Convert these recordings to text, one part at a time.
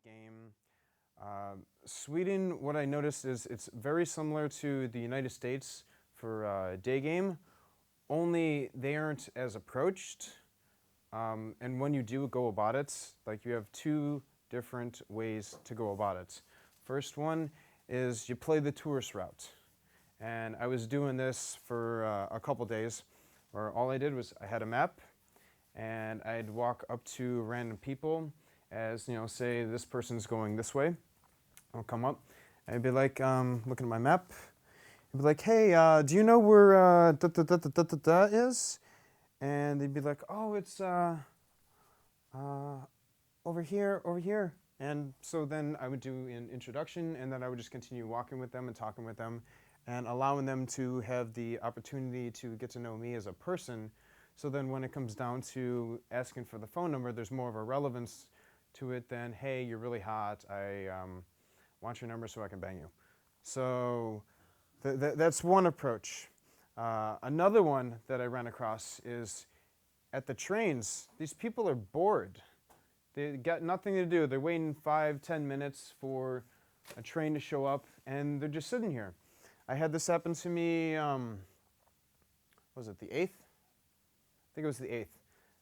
game. Sweden, what I noticed is it's very similar to the United States for day game, only they aren't as approached. And when you do go about it, like you have two different ways to go about it. First one is you play the tourist route. And I was doing this for a couple days where all I did was I had a map and I'd walk up to random people as, you know, say this person's going this way. I'll come up and I'd be like, looking at my map. I'd be like, hey, do you know where is? And they'd be like, oh, it's over here, over here. And so then I would do an introduction, and then I would just continue walking with them and talking with them and allowing them to have the opportunity to get to know me as a person. So then when it comes down to asking for the phone number, there's more of a relevance to it than, hey, you're really hot, I want your number so I can bang you. So that's one approach. Another one that I ran across is at the trains, these people are bored. They got nothing to do. They're waiting 5-10 minutes for a train to show up, and they're just sitting here. I had this happen to me, was it the 8th? I think it was the 8th.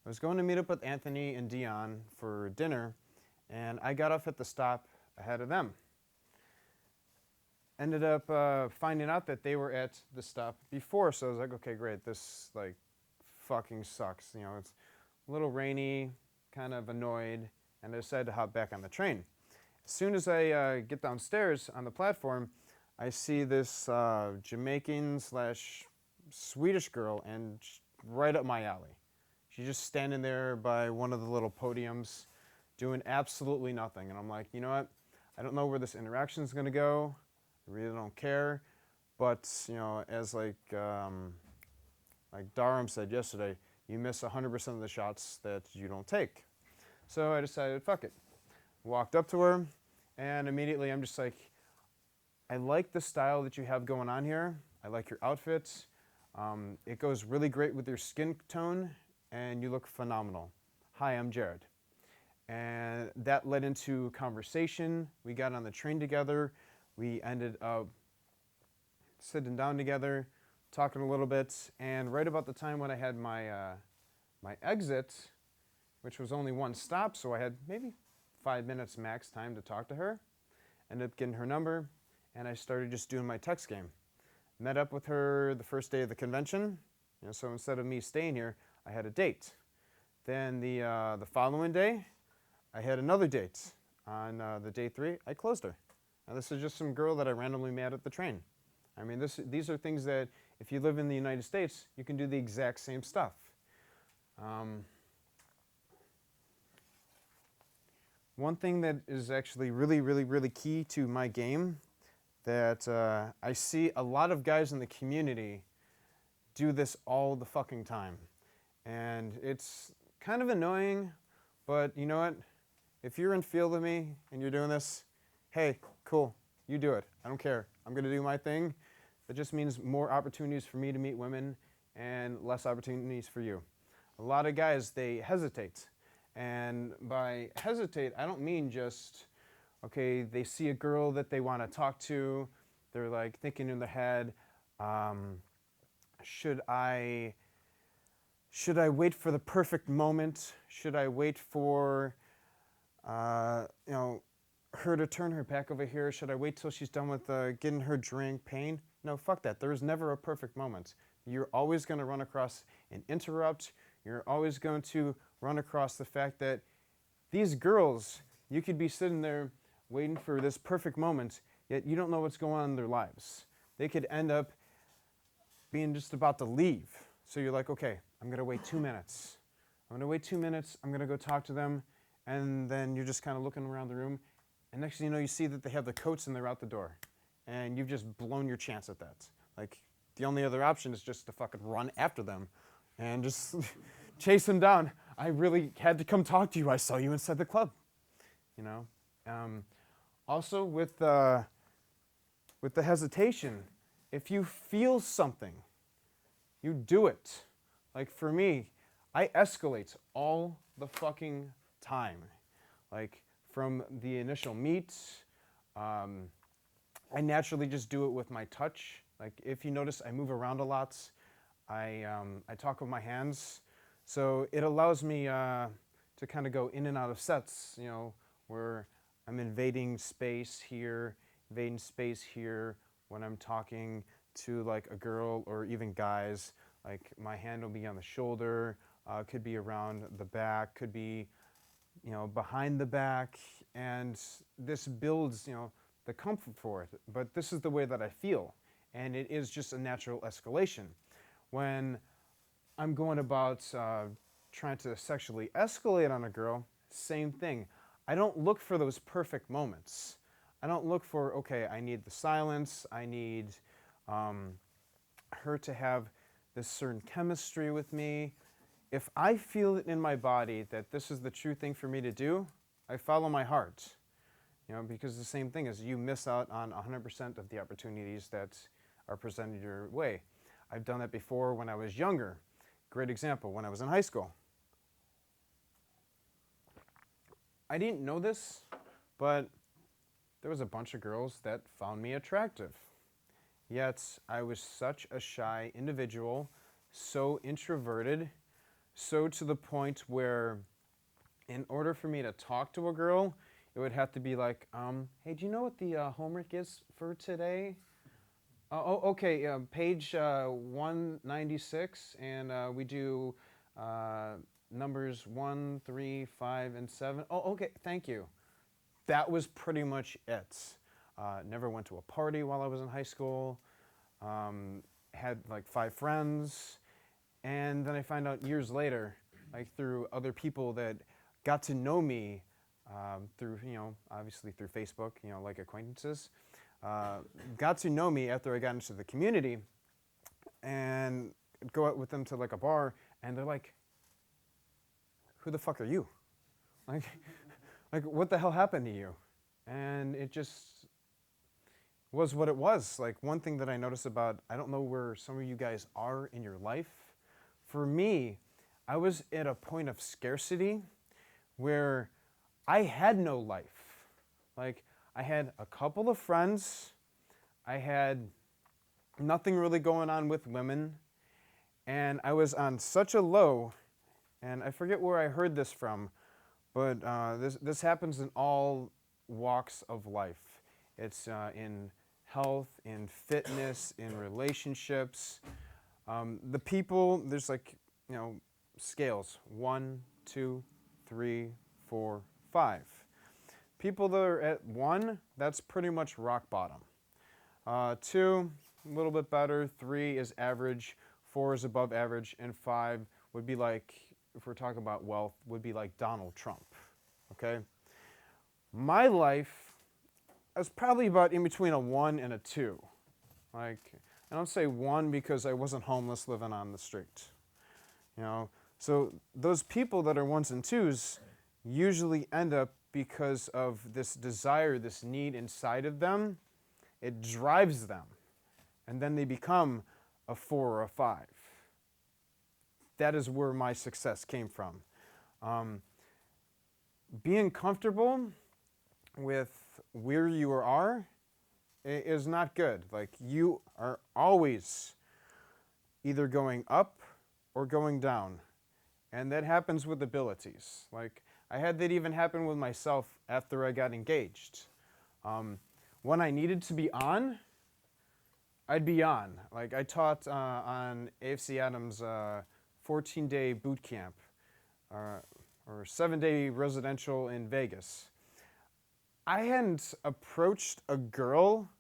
I was going to meet up with Anthony and Dion for dinner, and I got off at the stop ahead of them. Ended up finding out that they were at the stop before, so I was like, okay, great, this like fucking sucks. You know, it's a little rainy, kind of annoyed, and I decided to hop back on the train. As soon as I get downstairs on the platform, I see this Jamaican / Swedish girl, and right up my alley. She's just standing there by one of the little podiums, doing absolutely nothing. And I'm like, you know what? I don't know where this interaction is going to go. I really don't care. But, you know, as like Dharam said yesterday, you miss 100% of the shots that you don't take. So I decided, fuck it. Walked up to her, and immediately I'm just like, I like the style that you have going on here. I like your outfits. It goes really great with your skin tone, and you look phenomenal. Hi, I'm Jared. And that led into conversation. We got on the train together. We ended up sitting down together, talking a little bit, and right about the time when I had my my exit, which was only one stop, so I had maybe 5 minutes max time to talk to her, ended up getting her number, and I started just doing my text game. Met up with her the first day of the convention, you know, so instead of me staying here, I had a date. Then the following day, I had another date. On the day 3, I closed her. Now this is just some girl that I randomly met at the train. I mean, these are things that if you live in the United States, you can do the exact same stuff. One thing that is actually really key to my game that I see a lot of guys in the community do this all the fucking time. And it's kind of annoying, but you know what? If you're in field with me and you're doing this, hey, cool, you do it. I don't care. I'm going to do my thing. That just means more opportunities for me to meet women and less opportunities for you. A lot of guys, they hesitate. And by hesitate, I don't mean just, okay, they see a girl that they want to talk to. They're like thinking in their head, should I wait for the perfect moment? Should I wait for, you know, her to turn her back over here? Should I wait till she's done with getting her drink, paying? No, fuck that. There's never a perfect moment. You're always going to run across an interrupt. You're always going to run across the fact that these girls, you could be sitting there waiting for this perfect moment, yet you don't know what's going on in their lives. They could end up being just about to leave. So you're like, okay, I'm going to wait 2 minutes. I'm going to wait 2 minutes. I'm going to go talk to them. And then you're just kind of looking around the room. And next thing you know, you see that they have the coats and they're out the door. And you've just blown your chance at that. Like, the only other option is just to fucking run after them and just chase them down. I really had to come talk to you. I saw you inside the club. You know? Also, with the hesitation, if you feel something, you do it. Like, for me, I escalate all the fucking time. Like, from the initial meet. I naturally just do it with my touch. Like if you notice, I move around a lot. I talk with my hands, so it allows me to kind of go in and out of sets. You know, where I'm invading space here, when I'm talking to like a girl or even guys. Like my hand will be on the shoulder, could be around the back, could be, you know, behind the back, and this builds, you know, the comfort for it. But this is the way that I feel, and it is just a natural escalation. When I'm going about trying to sexually escalate on a girl, same thing. I don't look for those perfect moments. I don't look for, okay, I need the silence, I need her to have this certain chemistry with me. If I feel it in my body that this is the true thing for me to do, I follow my heart. You know, because the same thing is you miss out on 100% of the opportunities that are presented your way. I've done that before when I was younger. Great example, when I was in high school. I didn't know this, but there was a bunch of girls that found me attractive. Yet I was such a shy individual, so introverted, so to the point where in order for me to talk to a girl, it would have to be like, hey, do you know what the homework is for today? Okay, page 196, and we do numbers 1, 3, 5, and 7. Oh, okay, thank you. That was pretty much it. Never went to a party while I was in high school. Had like 5 friends. And then I find out years later, like through other people that got to know me through, you know, obviously through Facebook, you know, like acquaintances, got to know me after I got into the community, and go out with them to like a bar, and they're like, who the fuck are you? Like, like what the hell happened to you? And it just was what it was. Like one thing that I noticed about, I don't know where some of you guys are in your life. For me, I was at a point of scarcity where I had no life. Like I had a couple of friends, I had nothing really going on with women, and I was on such a low, and I forget where I heard this from, but this happens in all walks of life. It's in health, in fitness, in relationships. The people, there's like, you know, scales, 1, 2, 3, 4, 5. People that are at 1, that's pretty much rock bottom. 2, a little bit better. 3 is average. 4 is above average. And 5 would be like, if we're talking about wealth, would be like Donald Trump. Okay? My life, I was probably about in between a 1 and a 2. Like, I don't say 1 because I wasn't homeless living on the street. You know? So those people that are 1s and 2s usually end up because of this desire, this need inside of them. It drives them. And then they become a 4 or a 5. That is where my success came from. Being comfortable with where you are is not good. Like you are always either going up or going down. And that happens with abilities. Like I had that even happen with myself after I got engaged. When I needed to be on, I'd be on. Like I taught on AFC Adams 14-day boot camp or 7-day residential in Vegas. I hadn't approached a girl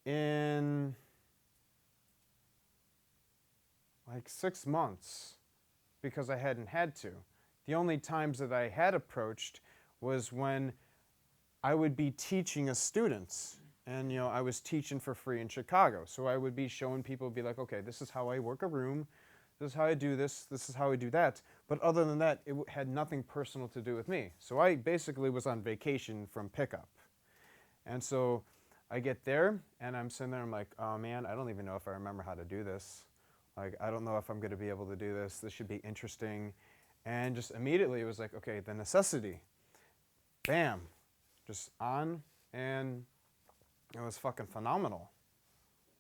in like 6 months because I hadn't had to. The only times that I had approached was when I would be teaching a student. And, you know, I was teaching for free in Chicago. So I would be showing people, be like, okay, this is how I work a room. This is how I do this. This is how I do that. But other than that, it had nothing personal to do with me. So I basically was on vacation from pickup. And so I get there, and I'm sitting there, I'm like, oh man, I don't even know if I remember how to do this. Like, I don't know if I'm going to be able to do this. This should be interesting. And just immediately it was like, okay, the necessity. bam, just on, and it was fucking phenomenal.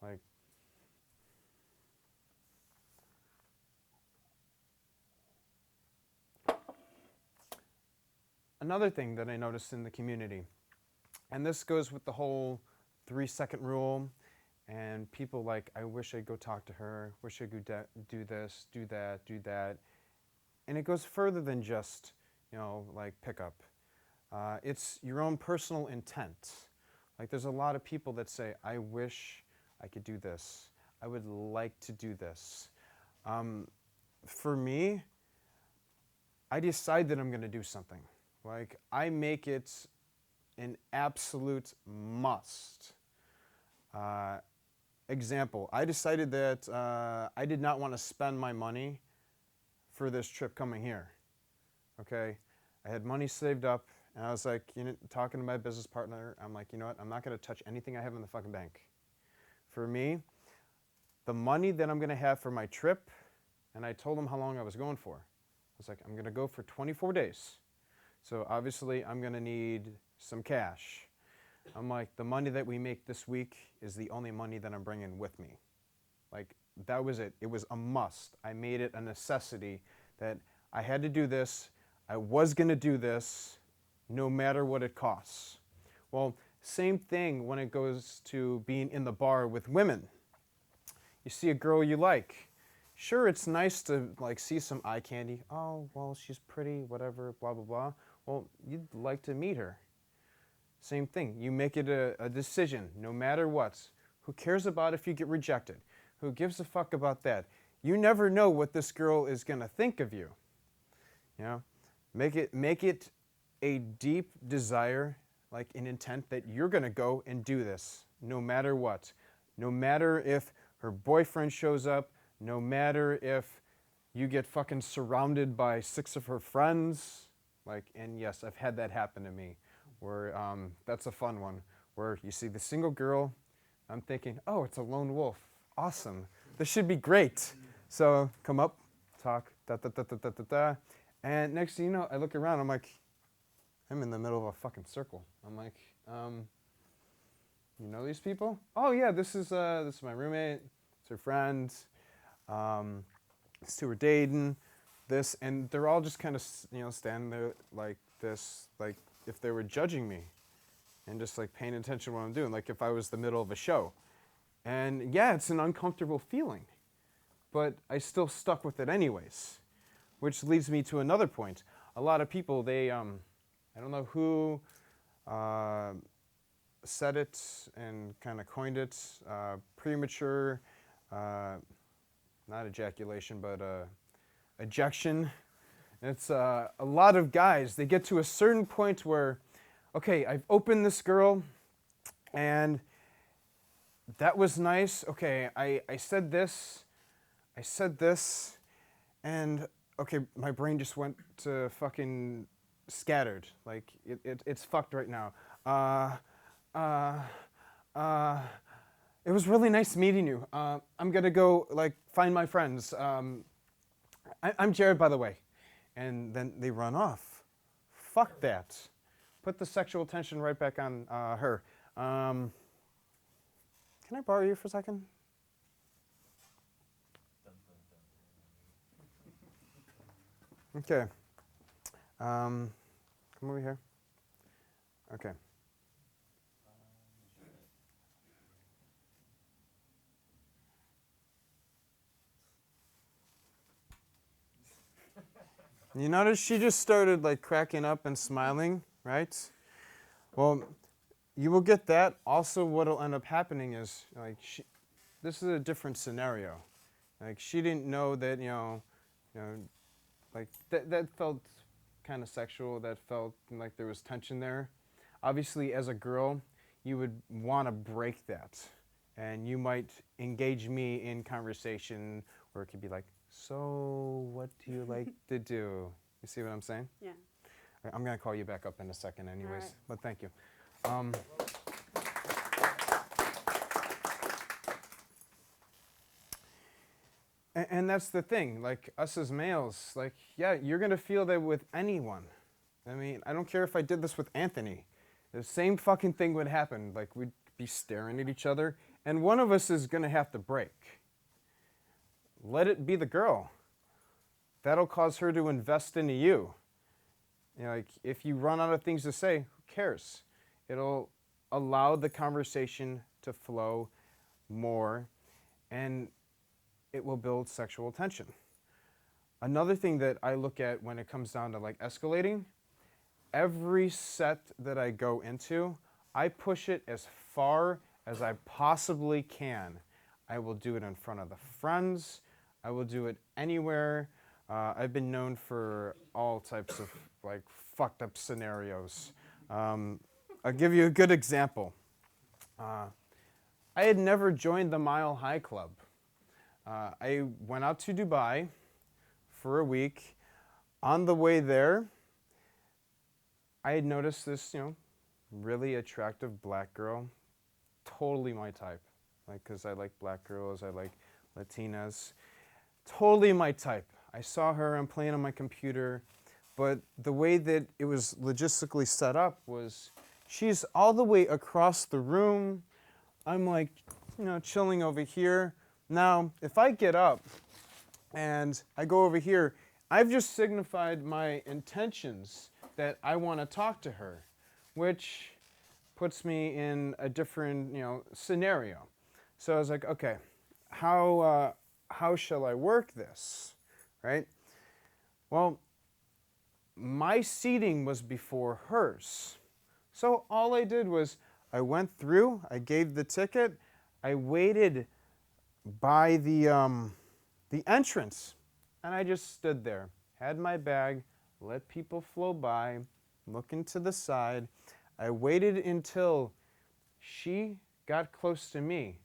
Like, another thing that I noticed in the community, and this goes with the whole 3-second rule, and people like, I wish I'd go talk to her, wish I could do this, do that, do that. And it goes further than just, like pickup. It's your own personal intent. Like, there's a lot of people that say, I wish I could do this. I would like to do this. For me, I decide that I'm going to do something. Like, I make it an absolute must. Example, I decided that I did not want to spend my money for this trip coming here. Okay? I had money saved up, and I was like, talking to my business partner, I'm like, you know what? I'm not going to touch anything I have in the fucking bank. For me, the money that I'm going to have for my trip, and I told them how long I was going for. I was like, I'm going to go for 24 days. So obviously, I'm going to need some cash. I'm like, the money that we make this week is the only money that I'm bringing with me. Like, that was it. It was a must. I made it a necessity that I had to do this. I was going to do this no matter what it costs. Well, same thing when it goes to being in the bar with women. You see a girl you like. Sure, it's nice to like see some eye candy. Oh, well, she's pretty, whatever, blah, blah, blah. Well, you'd like to meet her. Same thing. You make it a decision, no matter what. Who cares about if you get rejected? Who gives a fuck about that? You never know what this girl is going to think of you. Make it a deep desire, like an intent that you're going to go and do this, no matter what. No matter if her boyfriend shows up, no matter if you get fucking surrounded by 6 of her friends. Like, and yes, I've had that happen to me. Where that's a fun one, where you see the single girl, I'm thinking, oh, it's a lone wolf. Awesome. This should be great. So come up, talk, da-da-da-da-da-da-da. And next thing you know, I look around, I'm like, I'm in the middle of a fucking circle. I'm like, you know these people? Oh yeah, this is my roommate, it's her friend, these two are dating, this, and they're all just kind of, standing there like this, like, if they were judging me and just like paying attention to what I'm doing, like if I was the middle of a show. And yeah, it's an uncomfortable feeling, but I still stuck with it anyways, which leads me to another point. A lot of people, they, I don't know who said it and kind of coined it, premature, not ejaculation, but ejection. It's a lot of guys, they get to a certain point where, okay, I've opened this girl, and that was nice. Okay, I said this, and okay, my brain just went to fucking scattered. Like, it's fucked right now. It was really nice meeting you. I'm gonna go, like, find my friends. I'm Jared, by the way. And then they run off. Fuck that. Put the sexual tension right back on her. Can I borrow you for a second? Okay. Come over here. Okay. You notice she just started like cracking up and smiling, right? Well, you will get that. Also, what will end up happening is, like, this is a different scenario. Like, she didn't know that, like, that felt kind of sexual. That felt like there was tension there. Obviously, as a girl, you would want to break that. And you might engage me in conversation where it could be like, so what do you like to do? You see what I'm saying? Yeah. I'm going to call you back up in a second anyways, right. but thank you. And that's the thing, like, us as males, like, yeah, you're going to feel that with anyone. I mean, I don't care if I did this with Anthony. The same fucking thing would happen. Like, we'd be staring at each other, and one of us is going to have to break. Let it be the girl. That'll cause her to invest into you. You know, like, if you run out of things to say, who cares? It'll allow the conversation to flow more, and it will build sexual tension. Another thing that I look at when it comes down to like escalating, every set that I go into, I push it as far as I possibly can. I will do it in front of the friends. I will do it anywhere. I've been known for all types of like fucked up scenarios. I'll give you a good example. I had never joined the Mile High Club. I went out to Dubai for a week. On the way there, I had noticed this, really attractive black girl, totally my type. Like, because I like black girls, I like Latinas, totally my type. I saw her, I'm playing on my computer, but the way that it was logistically set up was she's all the way across the room. I'm like, chilling over here. Now, if I get up and I go over here, I've just signified my intentions that I want to talk to her, which puts me in a different, scenario. So I was like, okay, how shall I work this, right? Well, my seating was before hers. So all I did was I went through, I gave the ticket, I waited by the entrance, and I just stood there, had my bag, let people flow by, looking to the side. I waited until she got close to me.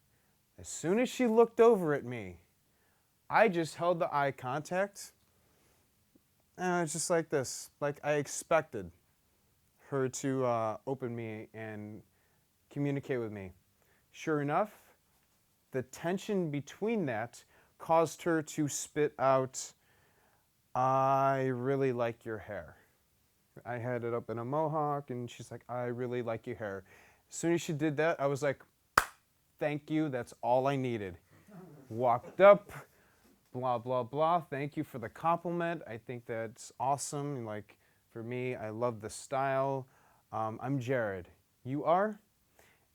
As soon as she looked over at me, I just held the eye contact, and it's just like this. Like, I expected her to open me and communicate with me. Sure enough, the tension between that caused her to spit out, "I really like your hair." I had it up in a mohawk, and she's like, "I really like your hair." As soon as she did that, I was like, "Thank you, that's all I needed." Walked up, blah, blah, blah. Thank you for the compliment. I think that's awesome. Like, for me, I love the style. I'm Jared. You are?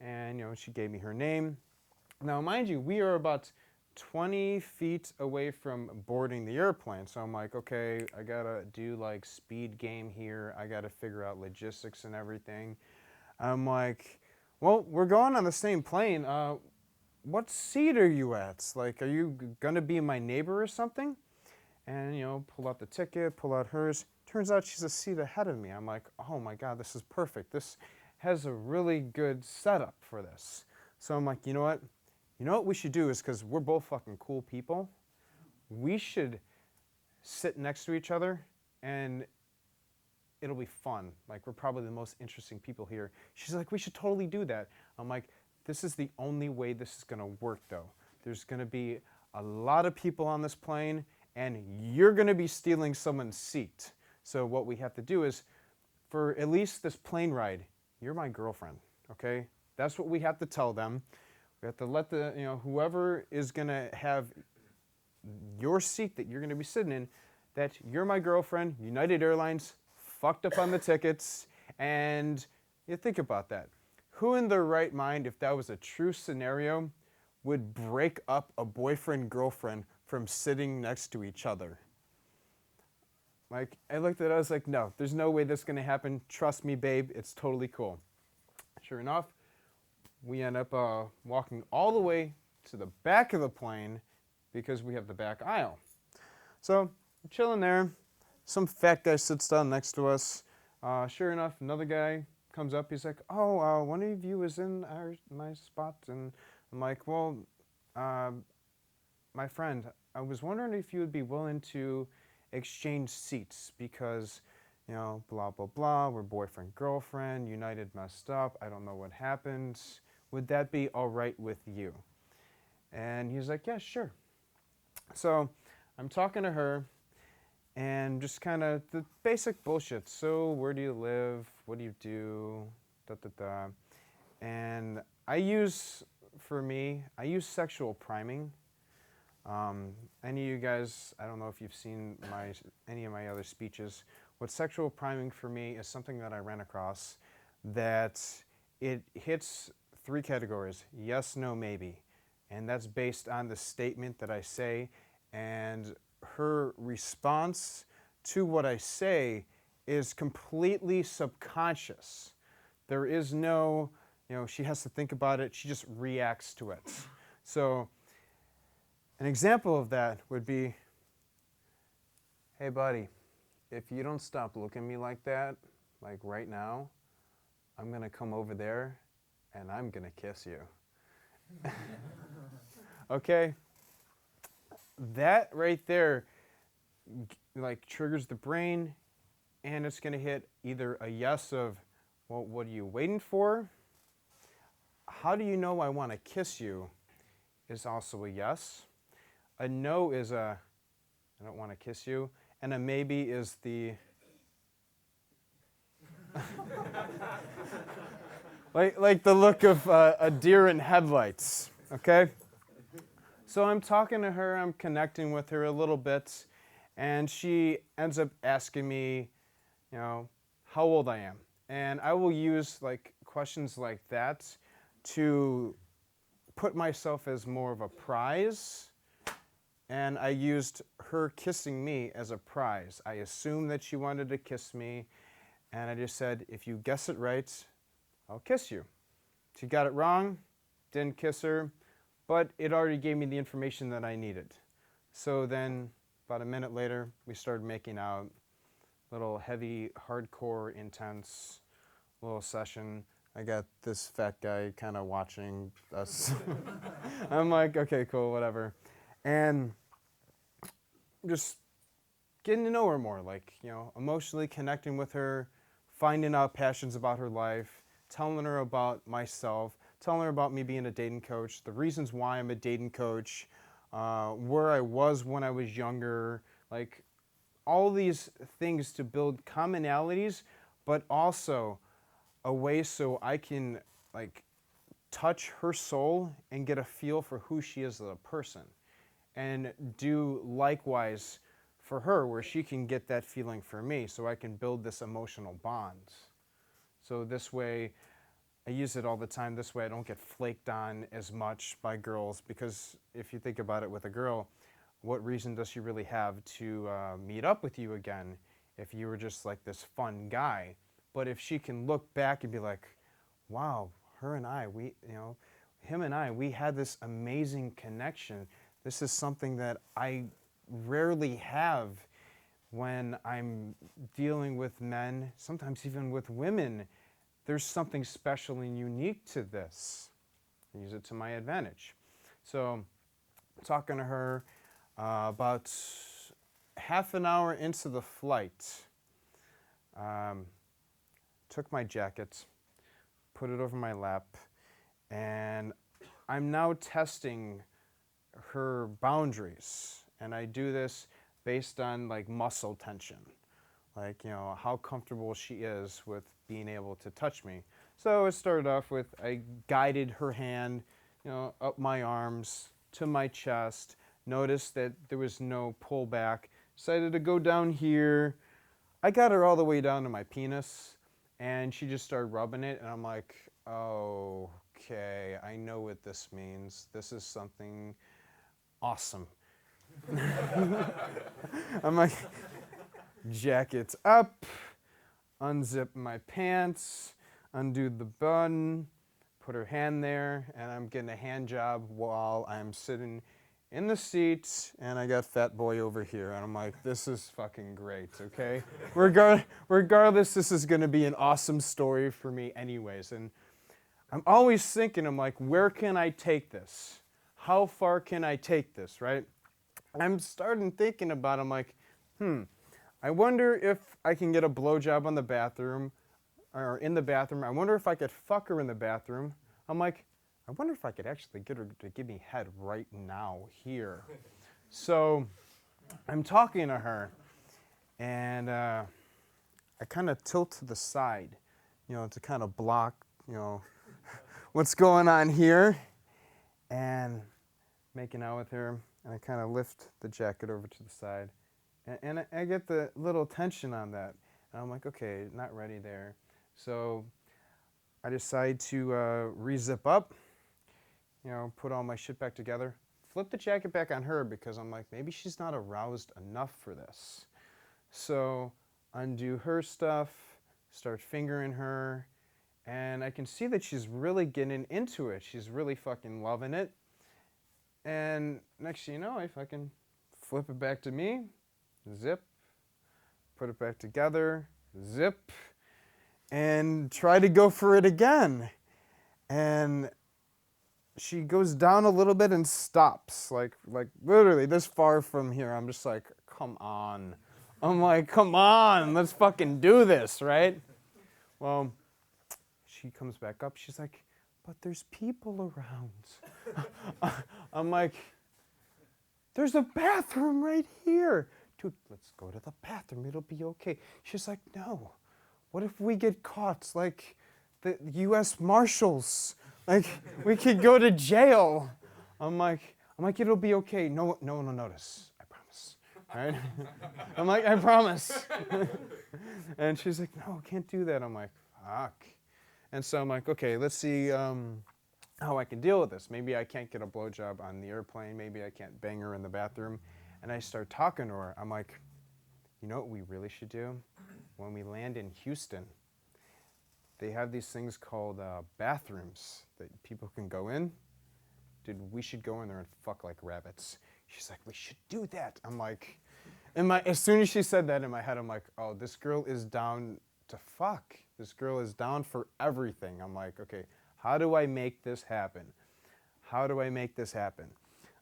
And, she gave me her name. Now, mind you, we are about 20 feet away from boarding the airplane. So I'm like, okay, I gotta do like speed game here. I gotta figure out logistics and everything. I'm like, well, we're going on the same plane. What seat are you at? Like, are you gonna be my neighbor or something? And, pull out the ticket, pull out hers. Turns out she's a seat ahead of me. I'm like, oh my God, this is perfect. This has a really good setup for this. So I'm like, you know what? You know what we should do is, because we're both fucking cool people, we should sit next to each other and it'll be fun. Like, we're probably the most interesting people here. She's like, we should totally do that. I'm like, this is the only way this is gonna work though. There's gonna be a lot of people on this plane and you're gonna be stealing someone's seat. So what we have to do is, for at least this plane ride, you're my girlfriend, okay? That's what we have to tell them. We have to let whoever is going to have your seat that you're going to be sitting in, that you're my girlfriend. United Airlines fucked up on the tickets. And you think about that. Who in their right mind, if that was a true scenario, would break up a boyfriend-girlfriend from sitting next to each other? Like, I looked at it, I was like, no, there's no way this is going to happen. Trust me, babe, it's totally cool. Sure enough, we end up walking all the way to the back of the plane because we have the back aisle. So we're chilling there. Some fat guy sits down next to us. Sure enough, another guy comes up. He's like, oh, one of you is in my spot. And I'm like, well, my friend, I was wondering if you would be willing to exchange seats because, blah, blah, blah. We're boyfriend, girlfriend. United messed up. I don't know what happened. Would that be all right with you? And he's like, yeah, sure. So I'm talking to her, and just kind of the basic bullshit. So where do you live? What do you do? Da, da, da. And for me, I use sexual priming. Any of you guys, I don't know if you've seen any of my other speeches. What sexual priming for me is something that I ran across that it hits 3 categories: yes, no, maybe. And that's based on the statement that I say, and her response to what I say is completely subconscious. There is no, she has to think about it, she just reacts to it. So an example of that would be, hey buddy, if you don't stop looking at me like that, like right now, I'm gonna come over there and I'm gonna kiss you. Okay? That right there like triggers the brain, and it's gonna hit either a yes of, well, what are you waiting for? How do you know I wanna kiss you is also a yes. A no is I don't wanna kiss you. And a maybe is the, like the look of a deer in headlights, okay? So I'm talking to her, I'm connecting with her a little bit, and she ends up asking me, how old I am. And I will use like questions like that to put myself as more of a prize. And I used her kissing me as a prize. I assumed that she wanted to kiss me, and I just said, if you guess it right, I'll kiss you. She got it wrong, didn't kiss her, but it already gave me the information that I needed. So then, about a minute later, we started making out. Little heavy, hardcore, intense little session. I got this fat guy kind of watching us. I'm like, okay, cool, whatever. And just getting to know her more, like, emotionally connecting with her, finding out passions about her life, telling her about myself, telling her about me being a dating coach, the reasons why I'm a dating coach, where I was when I was younger, like all these things to build commonalities, but also a way so I can like touch her soul and get a feel for who she is as a person, and do likewise for her, where she can get that feeling for me, so I can build this emotional bond. So this way, I use it all the time. This way I don't get flaked on as much by girls, because if you think about it with a girl, what reason does she really have to meet up with you again if you were just like this fun guy? But if she can look back and be like, wow, him and I, we had this amazing connection. This is something that I rarely have when I'm dealing with men, sometimes even with women. There's something special and unique to this. I use it to my advantage. So talking to her, about half an hour into the flight, took my jacket, put it over my lap, and I'm now testing her boundaries. And I do this based on like muscle tension, like, how comfortable she is with being able to touch me. So it started off with, I guided her hand, up my arms to my chest, noticed that there was no pullback, decided to go down here. I got her all the way down to my penis, and she just started rubbing it, and I'm like, oh, okay, I know what this means. This is something awesome. I'm like, jacket's up, unzip my pants, undo the button, put her hand there, and I'm getting a hand job while I'm sitting in the seat, and I got fat boy over here, and I'm like, this is fucking great, okay? Regardless, this is gonna be an awesome story for me anyways, and I'm always thinking, I'm like, where can I take this? How far can I take this, right? I'm starting thinking about it, I'm like, I wonder if I can get a blowjob on the bathroom, or in the bathroom. I wonder if I could fuck her in the bathroom. I'm like, I wonder if I could actually get her to give me head right now, here. So I'm talking to her, And I kind of tilt to the side, to kind of block, what's going on here. And making out with her, and I kind of lift the jacket over to the side. And I get the little tension on that. And I'm like, okay, not ready there. So I decide to re-zip up, put all my shit back together, flip the jacket back on her because I'm like, maybe she's not aroused enough for this. So undo her stuff, start fingering her, and I can see that she's really getting into it. She's really fucking loving it. And next thing you know, I fucking flip it back to me, zip, put it back together, zip, and try to go for it again. And she goes down a little bit and stops, like literally this far from here. I'm just like, come on. I'm like, come on, let's fucking do this, right? Well, she comes back up. She's like, but there's people around. I'm like, there's a bathroom right here. Dude, let's go to the bathroom. It'll be okay. She's like, no. What if we get caught like the U.S. Marshals? Like, we could go to jail. I'm like, it'll be okay. No one will notice. I promise. All right? I'm like, I promise. And she's like, no, can't do that. I'm like, fuck. And so I'm like, okay, let's see how I can deal with this. Maybe I can't get a blowjob on the airplane. Maybe I can't bang her in the bathroom. And I start talking to her. I'm like, you know what we really should do? When we land in Houston, they have these things called bathrooms that people can go in. Dude, we should go in there and fuck like rabbits. She's like, we should do that. I'm like, as soon as she said that in my head, I'm like, oh, this girl is down to fuck. This girl is down for everything. I'm like, okay, how do I make this happen? How do I make this happen?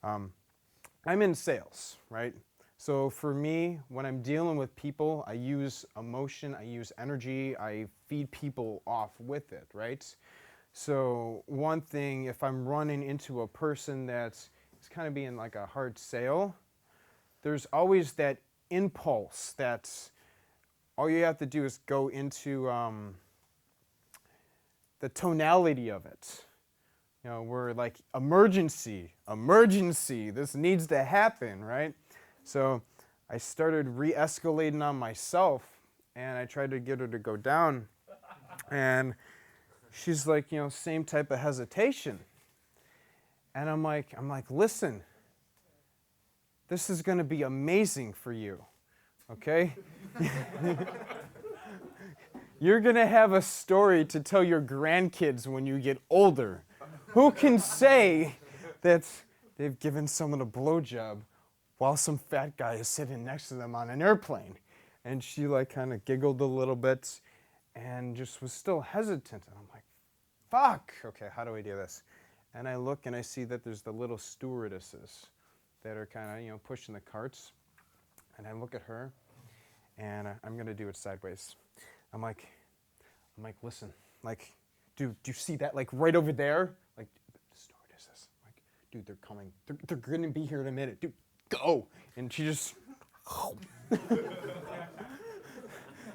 I'm in sales, right? So for me, when I'm dealing with people, I use emotion, I use energy, I feed people off with it, right? So one thing, if I'm running into a person that's kind of being like a hard sale, there's always that impulse that all you have to do is go into the tonality of it. We're like, emergency, this needs to happen, right? So I started re-escalating on myself, and I tried to get her to go down. And she's like, same type of hesitation. And I'm like, listen, this is going to be amazing for you, okay? You're going to have a story to tell your grandkids when you get older. Who can say that they've given someone a blowjob while some fat guy is sitting next to them on an airplane? And she like kind of giggled a little bit and just was still hesitant. And I'm like, fuck, okay, how do I do this? And I look and I see that there's the little stewardesses that are kind of, pushing the carts. And I look at her, and I'm going to do it sideways. I'm like, listen, like, dude, do you see that, like, right over there? Like, the stewardesses. Like, dude, they're coming. They're going to be here in a minute. Dude, go. And she just,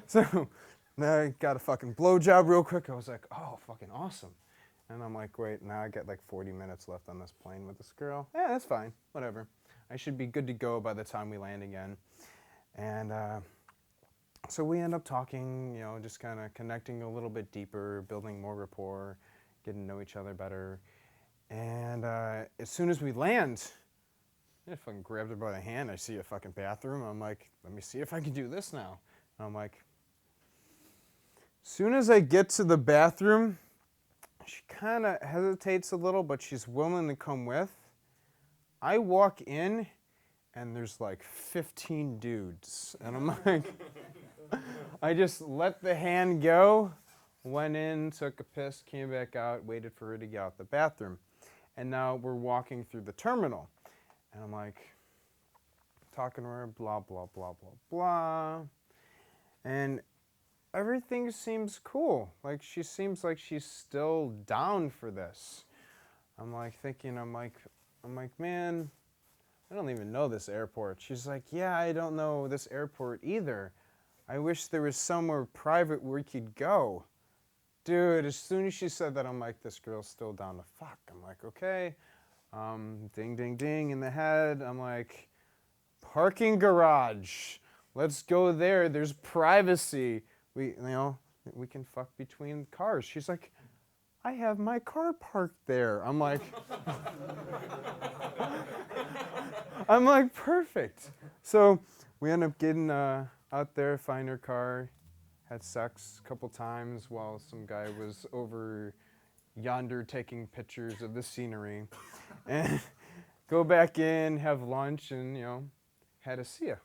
so now I got a fucking blowjob real quick. I was like, oh, fucking awesome. And I'm like, wait, now I got like 40 minutes left on this plane with this girl. Yeah, that's fine, whatever. I should be good to go by the time we land again. And so we end up talking, just kind of connecting a little bit deeper, building more rapport, getting to know each other better. And as soon as we land, I fucking grabbed her by the hand. I see a fucking bathroom. I'm like, let me see if I can do this now. And I'm like, as soon as I get to the bathroom, she kind of hesitates a little, but she's willing to come with. I walk in, and there's like 15 dudes. And I'm like, I just let the hand go, went in, took a piss, came back out, waited for her to get out the bathroom. And now we're walking through the terminal. And I'm like, talking to her, blah, blah, blah, blah, blah. And everything seems cool. Like, she seems like she's still down for this. I'm like thinking, I'm like, man, I don't even know this airport. She's like, yeah, I don't know this airport either. I wish there was somewhere private where we could go. Dude, as soon as she said that, I'm like, this girl's still down to fuck. I'm like, okay. Ding, ding, ding in the head. I'm like, parking garage. Let's go there. There's privacy. We can fuck between cars. She's like, I have my car parked there. I'm like, perfect. So we end up getting out there, find her car, had sex a couple times while some guy was over yonder taking pictures of the scenery, and go back in, have lunch, and had a see ya.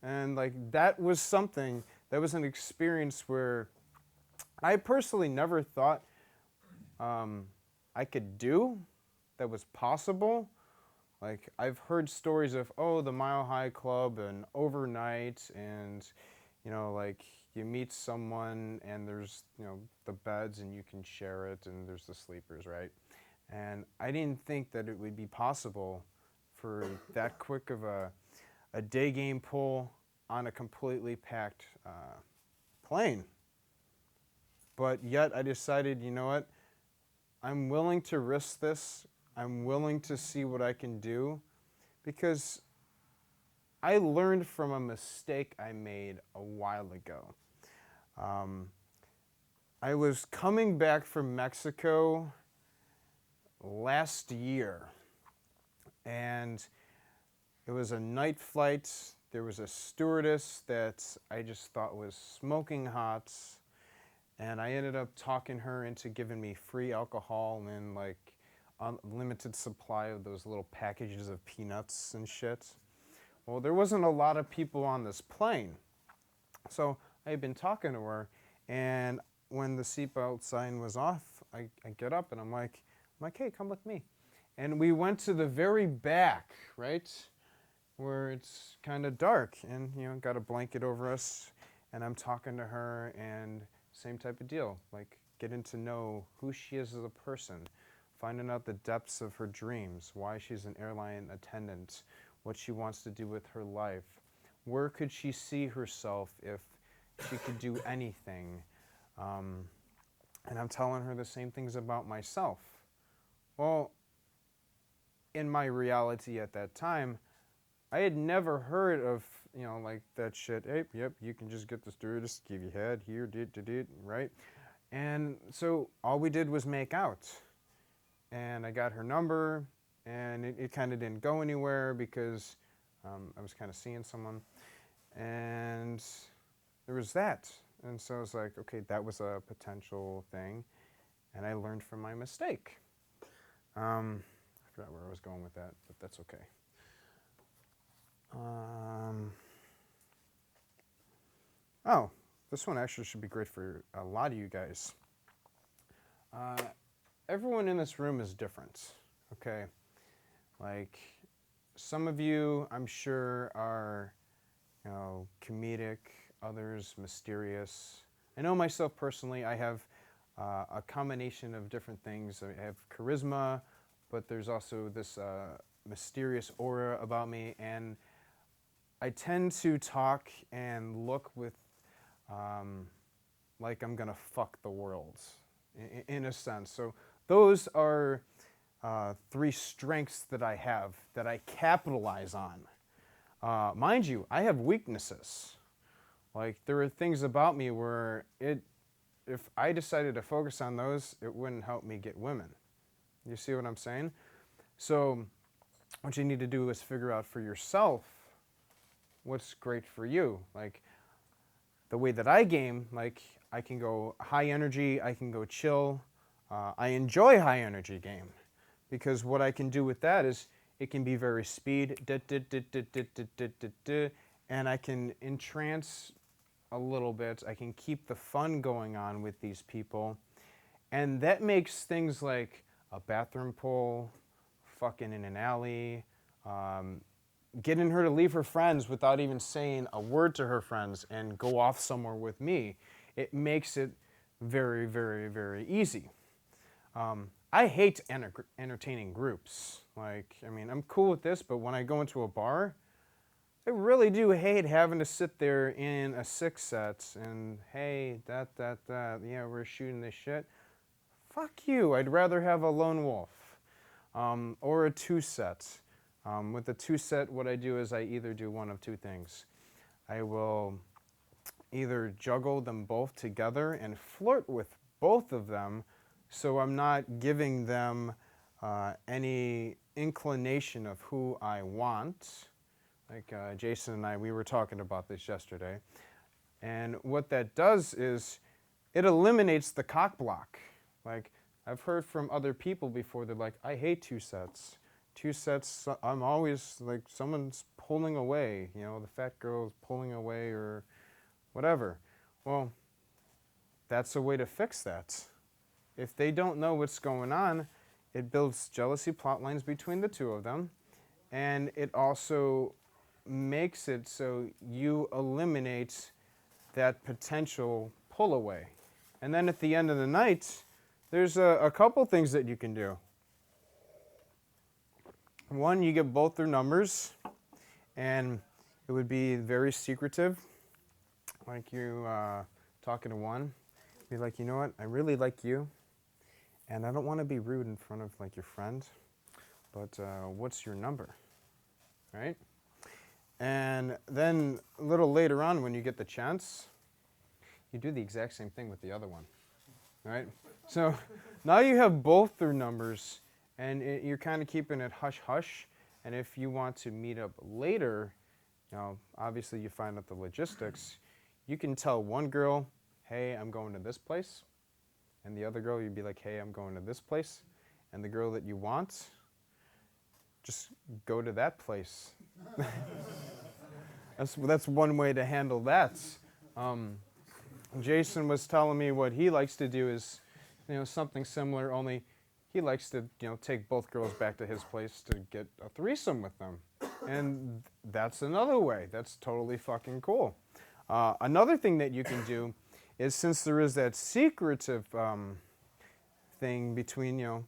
And like that was something, that was an experience where I personally never thought I could do, that was possible. Like I've heard stories of, oh, the Mile High Club and overnight, and like you meet someone and there's the beds and you can share it, and there's the sleepers, right? And I didn't think that it would be possible for that quick of a day game pull on a completely packed plane. But yet I decided, you know what? I'm willing to risk this. I'm willing to see what I can do, because I learned from a mistake I made a while ago. I was coming back from Mexico last year, and it was a night flight. There was a stewardess that I just thought was smoking hot, and I ended up talking her into giving me free alcohol and like unlimited supply of those little packages of peanuts and shit. Well, there wasn't a lot of people on this plane, so I had been talking to her, and when the seatbelt sign was off, I get up and I'm like, hey, come with me. And we went to the very back, right, where it's kind of dark, and got a blanket over us, and I'm talking to her, and same type of deal, like getting to know who she is as a person, finding out the depths of her dreams, why she's an airline attendant, what she wants to do with her life, where could she see herself if she could do anything. And I'm telling her the same things about myself. Well, in my reality at that time, I had never heard of, like that shit, hey, yep, you can just get the stewardess, give you head here, right? And so all we did was make out. And I got her number, and it kind of didn't go anywhere because I was kind of seeing someone. And there was that. And so I was like, okay, that was a potential thing. And I learned from my mistake. I forgot where I was going with that, but that's okay. Oh, this one actually should be great for a lot of you guys. Everyone in this room is different, okay? Like, some of you, I'm sure, are, comedic, others mysterious. I know myself personally, I have a combination of different things. I have charisma, but there's also this mysterious aura about me, and I tend to talk and look with like I'm gonna fuck the world, in a sense. So those are three strengths that I have that I capitalize on. Mind you, I have weaknesses. Like, there are things about me where if I decided to focus on those, it wouldn't help me get women. You see what I'm saying? So what you need to do is figure out for yourself what's great for you. Like, the way that I game, like, I can go high energy, I can go chill. I enjoy high energy game, because what I can do with that is it can be very speed, and I can entrance a little bit. I can keep the fun going on with these people, and that makes things like a bathroom pull, fucking in an alley, getting her to leave her friends without even saying a word to her friends and go off somewhere with me. It makes it very, very, very easy. I hate entertaining groups. Like, I mean, I'm cool with this, but when I go into a bar, I really do hate having to sit there in a 6-set and, hey, yeah, we're shooting this shit. Fuck you. I'd rather have a lone wolf or a 2-set. With a 2-set, what I do is I either do one of two things. I will either juggle them both together and flirt with both of them so I'm not giving them any inclination of who I want. Like Jason and I, we were talking about this yesterday. And what that does is it eliminates the cock block. Like, I've heard from other people before, they're like, I hate 2-sets. 2-sets, I'm always like, someone's pulling away, you know, the fat girl's pulling away or whatever. Well, that's a way to fix that. If they don't know what's going on, it builds jealousy plot lines between the two of them, and it also makes it so you eliminate that potential pull away. And then at the end of the night, there's a couple things that you can do. One, you get both their numbers, and it would be very secretive. Like you talking to one, be like, you know what, I really like you, and I don't want to be rude in front of like your friend, but what's your number, right? And then a little later on when you get the chance, you do the exact same thing with the other one, right? So now you have both their numbers, and you're kind of keeping it hush-hush, and if you want to meet up later, you know, obviously you find out the logistics, you can tell one girl, hey, I'm going to this place, and the other girl, you'd be like, hey, I'm going to this place, and the girl that you want, just go to that place. That's one way to handle that. Jason was telling me what he likes to do is, you know, something similar, only he likes to, you know, take both girls back to his place to get a threesome with them. And that's another way. That's totally fucking cool. Another thing that you can do is, since there is that secretive thing between, you know,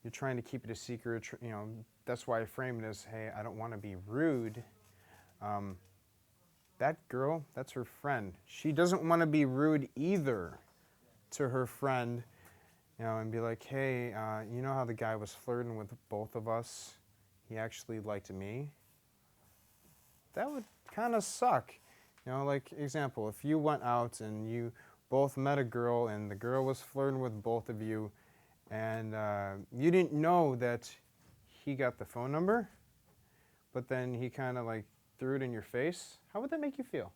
you're trying to keep it a secret, you know, that's why I frame it as, hey, I don't want to be rude. That girl, that's her friend. She doesn't want to be rude either to her friend, you know, and be like, hey, you know how the guy was flirting with both of us? He actually liked me. That would kind of suck. You know, like, example, if you went out and you both met a girl and the girl was flirting with both of you, and you didn't know that he got the phone number, but then he kind of like threw it in your face, how would that make you feel?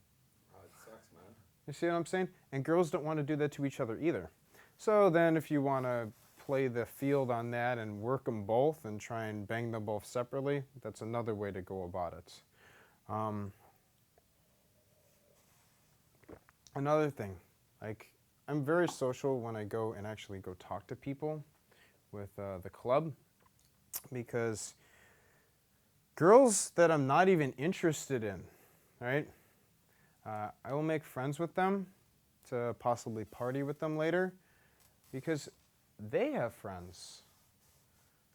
Oh, it sucks, man. You see what I'm saying? And girls don't want to do that to each other either. So then if you want to play the field on that and work them both and try and bang them both separately, that's another way to go about it. Another thing, like, I'm very social when I go and actually go talk to people with the club, because girls that I'm not even interested in, right? I will make friends with them to possibly party with them later because they have friends.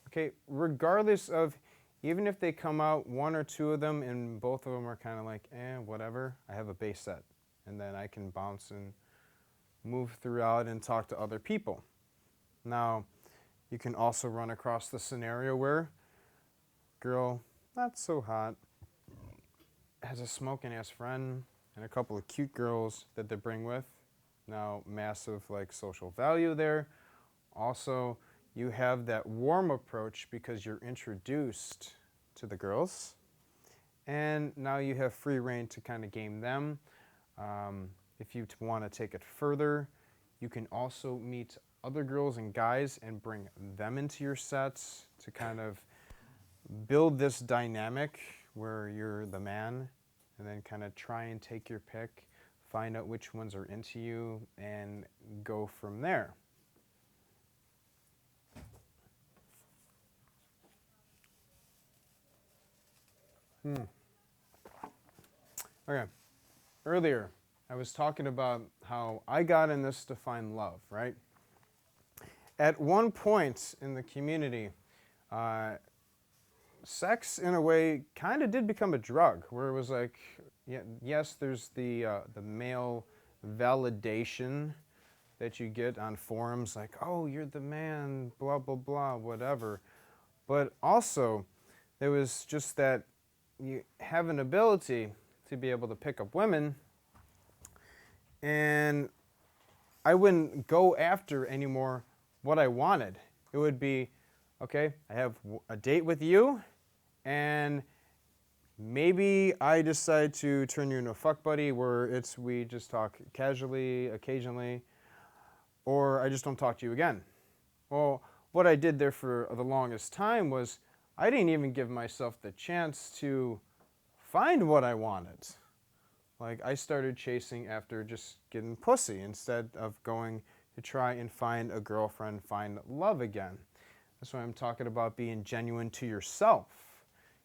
Okay, regardless of, even if they come out, one or two of them, and both of them are kind of like, whatever, I have a base set. And then I can bounce and move throughout and talk to other people. Now, you can also run across the scenario where girl, not so hot, has a smoking ass friend and a couple of cute girls that they bring with. Now, massive like social value there. Also, you have that warm approach because you're introduced to the girls, and now you have free reign to kind of game them. If you want to take it further, you can also meet other girls and guys and bring them into your sets to kind of build this dynamic where you're the man, and then kind of try and take your pick, find out which ones are into you, and go from there. Okay, earlier I was talking about how I got in this to find love, right? At one point in the community, sex in a way kind of did become a drug, where it was like, yeah, yes, there's the male validation that you get on forums, like, oh, you're the man, blah blah blah, whatever. But also, there was just that you have an ability to be able to pick up women, and I wouldn't go after anymore what I wanted. It would be, okay, I have a date with you, and maybe I decide to turn you into a fuck buddy where we just talk casually, occasionally, or I just don't talk to you again. Well, what I did there for the longest time was I didn't even give myself the chance to find what I wanted. Like, I started chasing after just getting pussy instead of going to try and find a girlfriend, find love again. That's why I'm talking about being genuine to yourself.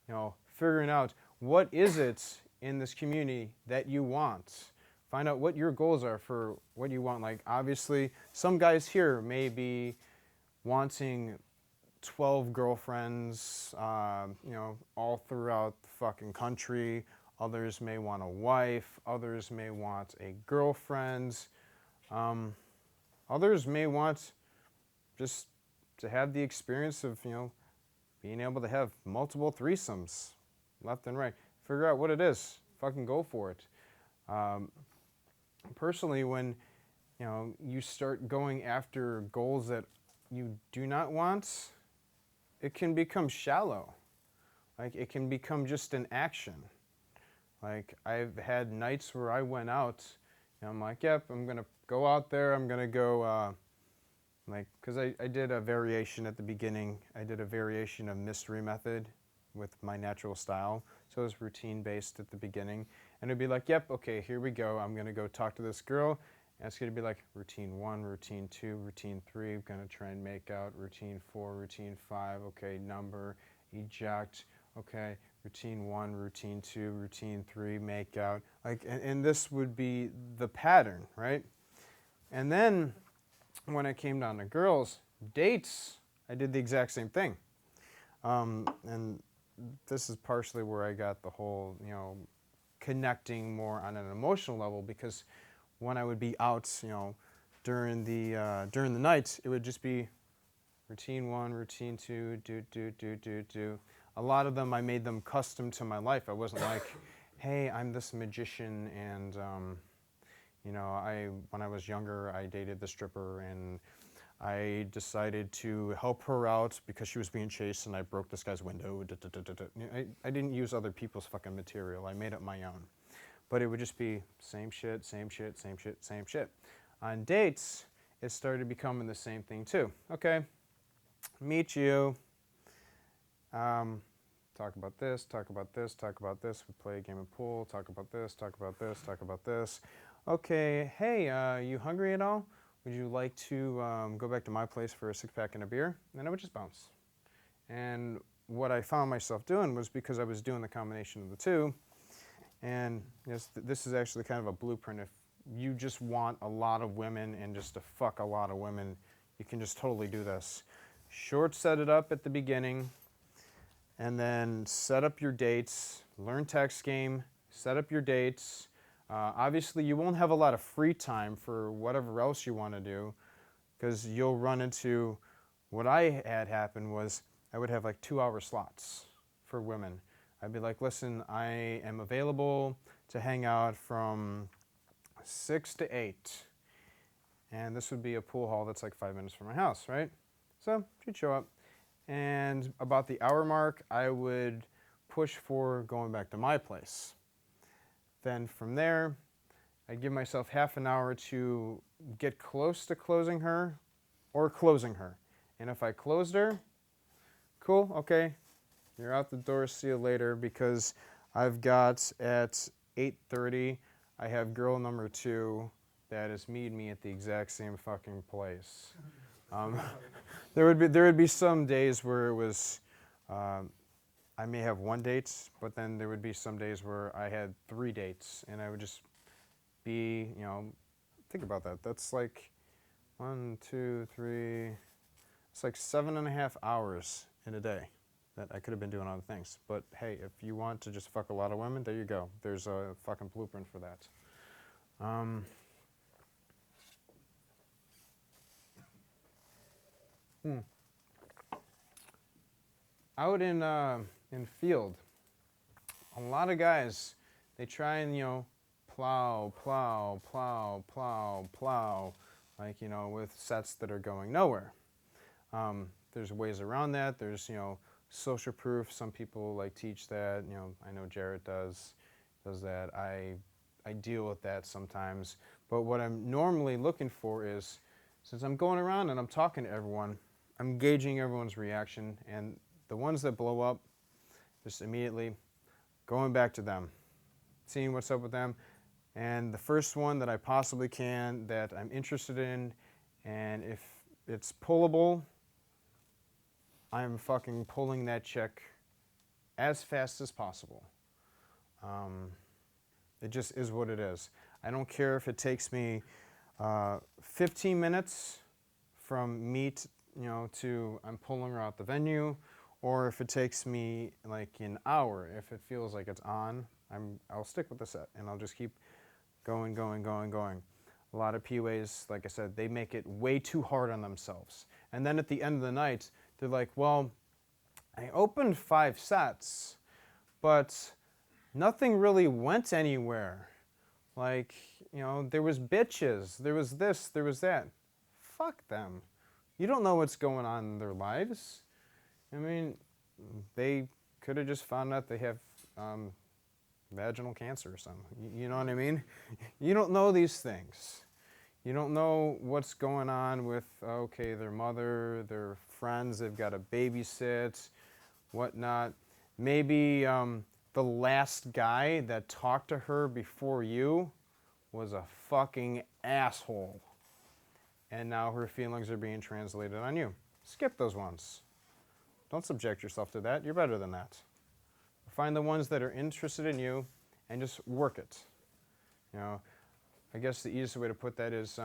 You know, figuring out what is it in this community that you want. Find out what your goals are for what you want. Like, obviously, some guys here may be wanting 12 girlfriends, you know, all throughout the fucking country. Others may want a wife. Others may want a girlfriend. Others may want just to have the experience of, you know, being able to have multiple threesomes, left and right. Figure out what it is. Fucking go for it. Personally, when, you know, you start going after goals that you do not want, it can become shallow. Like, it can become just an action. Like, I've had nights where I went out, and I'm like, yep, I'm going to go out there, I'm going to go, like, because I did a variation at the beginning. I did a variation of mystery method with my natural style. So it was routine-based at the beginning. And it'd be like, yep, okay, here we go. I'm going to go talk to this girl. And it's going to be like routine 1, routine 2, routine 3. I'm going to try and make out routine 4, routine 5. Okay, number, eject. Okay, routine 1, routine 2, routine 3, make out. Like, and this would be the pattern, right? And then when it came down to girls, dates, I did the exact same thing. And this is partially where I got the whole, you know, connecting more on an emotional level, because when I would be out, you know, during the night, it would just be routine 1, routine 2, do. A lot of them, I made them custom to my life. I wasn't like, hey, I'm this magician, and you know, when I was younger, I dated the stripper, and I decided to help her out because she was being chased, and I broke this guy's window. I didn't use other people's fucking material. I made up my own. But it would just be same shit, same shit, same shit, same shit. On dates, it started becoming the same thing too. Okay, meet you. Talk about this, talk about this, talk about this. We play a game of pool, talk about this, talk about this, talk about this. Okay, hey, you hungry at all? Would you like to go back to my place for a 6-pack and a beer? And then I would just bounce. And what I found myself doing was, because I was doing the combination of the two, and yes, this is actually kind of a blueprint. If you just want a lot of women and just to fuck a lot of women, you can just totally do this. Short set it up at the beginning, and then set up your dates, learn text game, set up your dates. Obviously, you won't have a lot of free time for whatever else you want to do, because you'll run into what I had happen was I would have like 2-hour slots for women. I'd be like, listen, I am available to hang out from 6 to 8. And this would be a pool hall that's like 5 minutes from my house, right? So she'd show up. And about the hour mark, I would push for going back to my place. Then from there, I'd give myself half an hour to get close to closing her or closing her. And if I closed her, cool, okay, you're out the door, see you later, because I've got at 8:30, I have girl number 2 that is meeting me at the exact same fucking place. There would be some days where it was, I may have 1 date, but then there would be some days where I had 3 dates, and I would just be, you know, think about that. That's like 1, 2, 3, it's like 7.5 hours in a day. that I could have been doing other things. But hey, if you want to just fuck a lot of women, there you go. There's a fucking blueprint for that. Out in field, a lot of guys, they try and, plow, plow, plow, plow, plow, like, with sets that are going nowhere. There's ways around that. There's, social proof. Some people like teach that. I know Jarrett does that. I deal with that sometimes. But what I'm normally looking for is, since I'm going around and I'm talking to everyone, I'm gauging everyone's reaction, and the ones that blow up, just immediately going back to them, seeing what's up with them, and the first one that I possibly can that I'm interested in, and if it's pullable, I'm fucking pulling that chick as fast as possible. It just is what it is. I don't care if it takes me 15 minutes from meet, to I'm pulling her out the venue, or if it takes me like an hour. If it feels like it's on, I'll stick with the set and I'll just keep going. A lot of PUAs, like I said, they make it way too hard on themselves. And then at the end of the night, they're like, well, I opened 5 sets, but nothing really went anywhere. Like, there was bitches, there was this, there was that. Fuck them. You don't know what's going on in their lives. I mean, they could have just found out they have vaginal cancer or something. You know what I mean? You don't know these things. You don't know what's going on with, their mother, their friends, they've got to babysit, whatnot. Maybe the last guy that talked to her before you was a fucking asshole. And now her feelings are being translated on you. Skip those ones. Don't subject yourself to that. You're better than that. Find the ones that are interested in you and just work it. I guess the easiest way to put that is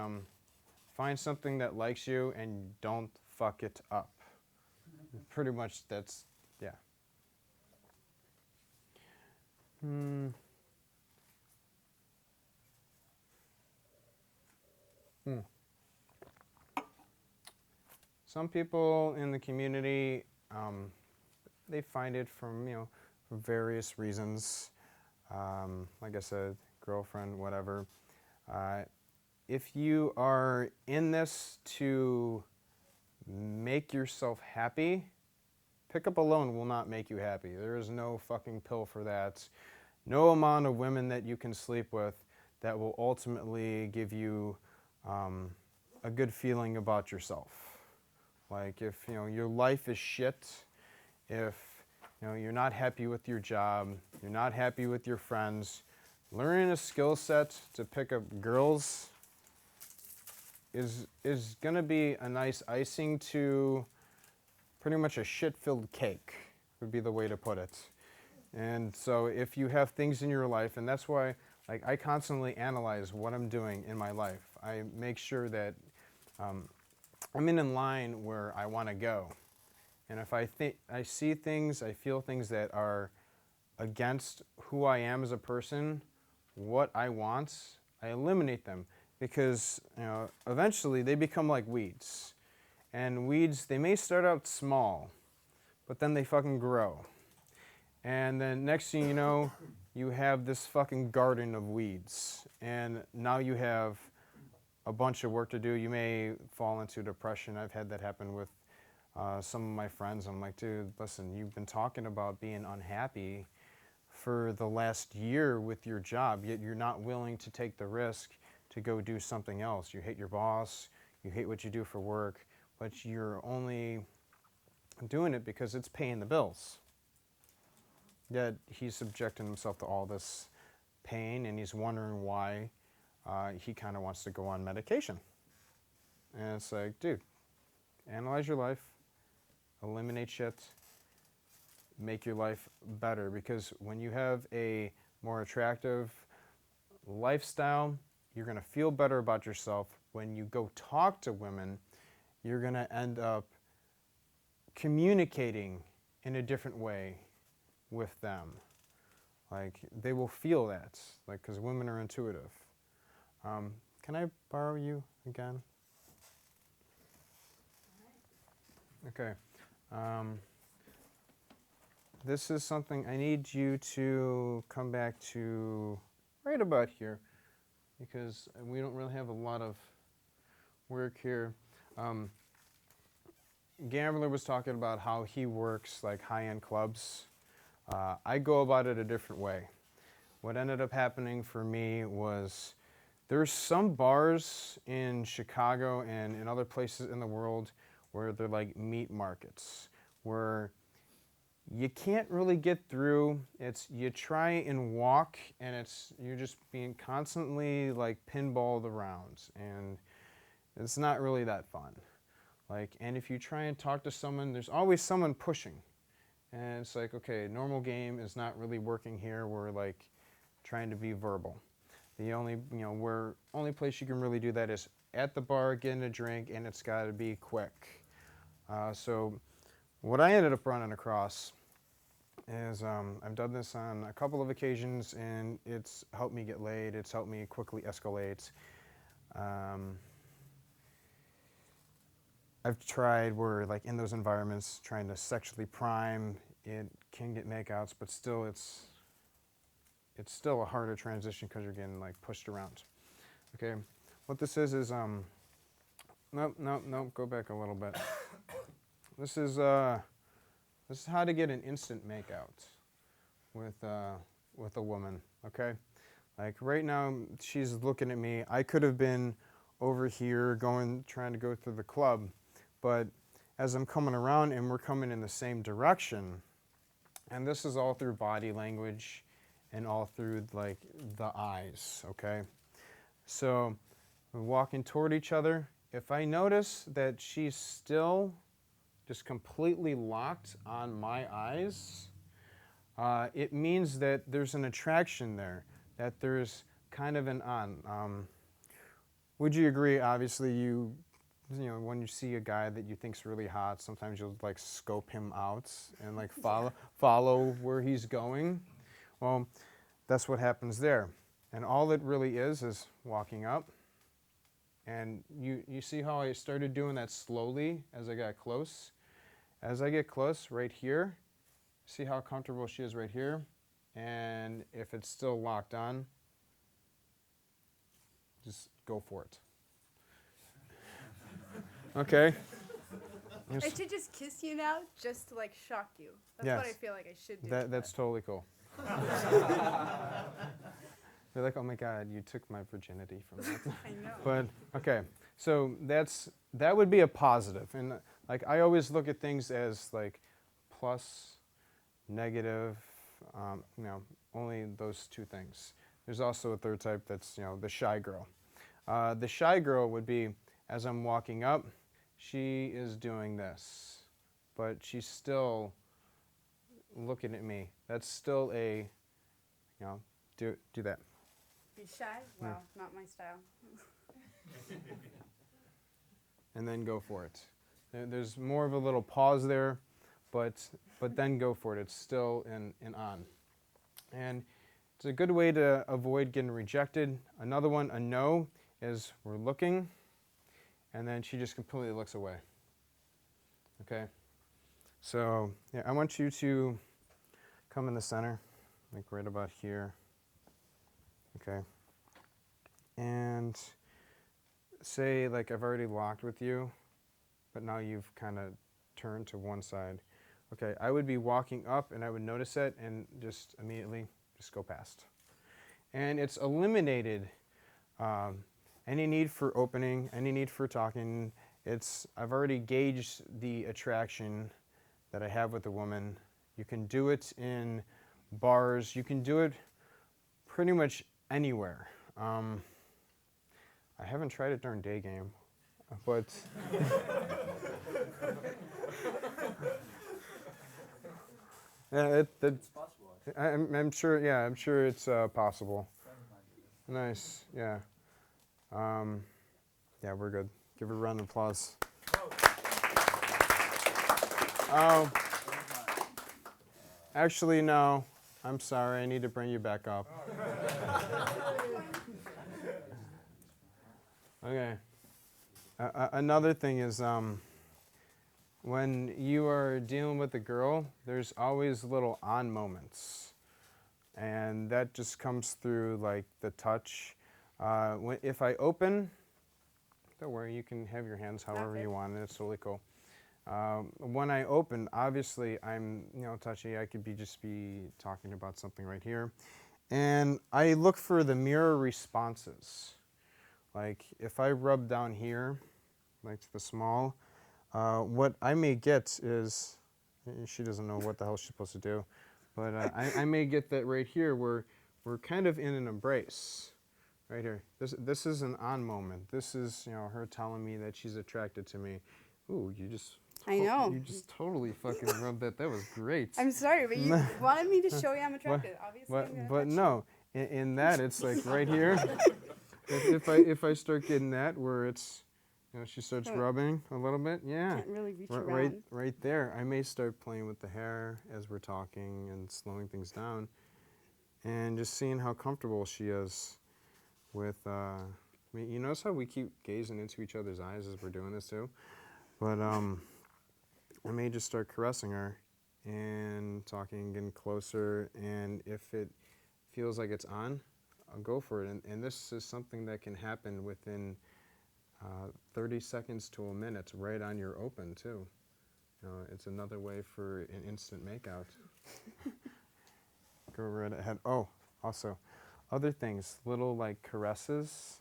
find something that likes you and don't fuck it up. Pretty much that's, yeah. Some people in the community, they find it from, for various reasons. Like I said, girlfriend, whatever. If you are in this to make yourself happy, pickup alone will not make you happy. There is no fucking pill for that. No amount of women that you can sleep with that will ultimately give you a good feeling about yourself. Like if your life is shit, if you're not happy with your job, you're not happy with your friends, learning a skill set to pick up girls is gonna be a nice icing to pretty much a shit-filled cake, would be the way to put it. And so if you have things in your life, and that's why I constantly analyze what I'm doing in my life. I make sure that I'm in line where I want to go. And if I see things, I feel things that are against who I am as a person, what I want, I eliminate them, because eventually they become like weeds. And weeds, they may start out small, but then they fucking grow. And then next thing you know, you have this fucking garden of weeds. And now you have a bunch of work to do. You may fall into depression. I've had that happen with some of my friends. I'm like, dude, listen, you've been talking about being unhappy for the last year with your job, yet you're not willing to take the risk to go do something else. You hate your boss, you hate what you do for work, but you're only doing it because it's paying the bills. Yet he's subjecting himself to all this pain, and he's wondering why he kind of wants to go on medication. And it's like, dude, analyze your life, eliminate shit, make your life better. Because when you have a more attractive lifestyle, you're going to feel better about yourself. When you go talk to women, you're going to end up communicating in a different way with them. Like, they will feel that, like, because women are intuitive. Can I borrow you again? Okay. This is something I need you to come back to right about here, because we don't really have a lot of work here. Gambler was talking about how he works like high-end clubs. I go about it a different way. What ended up happening for me was there's some bars in Chicago and in other places in the world where they're like meat markets, where you can't really get through. It's you try and walk, and you're just being constantly like pinballed around, and it's not really that fun. Like, and if you try and talk to someone, there's always someone pushing, and it's like, okay, normal game is not really working here. We're like trying to be verbal. The only only place you can really do that is at the bar, getting a drink, and it's got to be quick. So what I ended up running across is I've done this on a couple of occasions, and it's helped me get laid. It's helped me quickly escalate. I've tried where, like, in those environments, trying to sexually prime, it can get makeouts, but still it's still a harder transition because you're getting, like, pushed around. Okay, what this is nope, go back a little bit. This is how to get an instant makeout with a woman, okay? Like, right now, she's looking at me. I could have been over here trying to go through the club, but as I'm coming around and we're coming in the same direction, and this is all through body language and all through, like, the eyes, okay? So we're walking toward each other. If I notice that she's still just completely locked on my eyes, it means that there's an attraction there, that there's kind of an on. Would you agree, obviously, you know, when you see a guy that you think's really hot, sometimes you'll like scope him out and like follow where he's going? Well, that's what happens there. And all it really is walking up. And you see how I started doing that slowly as I got close? As I get close right here, see how comfortable she is right here? And if it's still locked on, just go for it. Okay? I should just kiss you now, just to like shock you. That's Yes. what I feel like I should do. That's totally cool. They're like, oh my God, you took my virginity from that. I know. But okay, so that would be a positive, and like I always look at things as like plus, negative, only those two things. There's also a third type that's the shy girl. The shy girl would be as I'm walking up, she is doing this, but she's still looking at me. That's still a do that. Be shy? Wow, not my style. And then go for it. There's more of a little pause there, but then go for it. It's still in on. And it's a good way to avoid getting rejected. Another one, a no, is we're looking, and then she just completely looks away. Okay? So, yeah, I want you to come in the center, like right about here. Okay? And say, like, I've already locked with you, but now you've kind of turned to one side. Okay, I would be walking up, and I would notice it, and just immediately just go past. And it's eliminated any need for opening, any need for talking. I've already gauged the attraction that I have with a woman. You can do it in bars. You can do it pretty much anywhere. I haven't tried it during day game, but yeah, it's possible. I'm sure. Yeah, I'm sure it's possible. Nice. Yeah. Yeah, we're good. Give her a round of applause. Actually, no. I'm sorry. I need to bring you back up. Okay. Another thing is when you are dealing with a girl, there's always little on moments. And that just comes through like the touch. If I open, don't worry, you can have your hands however you want. It's totally cool. When I open, obviously I'm touchy. I could just be talking about something right here, and I look for the mirror responses. Like if I rub down here, like the small, what I may get is, she doesn't know what the hell she's supposed to do, but I may get that right here where we're kind of in an embrace. Right here. This is an on moment. This is her telling me that she's attracted to me. Ooh, I know. You just totally fucking rubbed that. That was great. I'm sorry, but you wanted me to show you I'm attracted. Obviously, I'm gonna but touch no, in that it's like right here. If I start getting that where it's, she starts rubbing a little bit. Yeah. Can't really reach around. Right there. I may start playing with the hair as we're talking and slowing things down, and just seeing how comfortable she is with. You notice how we keep gazing into each other's eyes as we're doing this too, but I may just start caressing her and talking, getting closer, and if it feels like it's on, I'll go for it. And this is something that can happen within 30 seconds to a minute, right on your open too. It's another way for an instant makeout. Go right ahead. Oh, also, other things, little like caresses,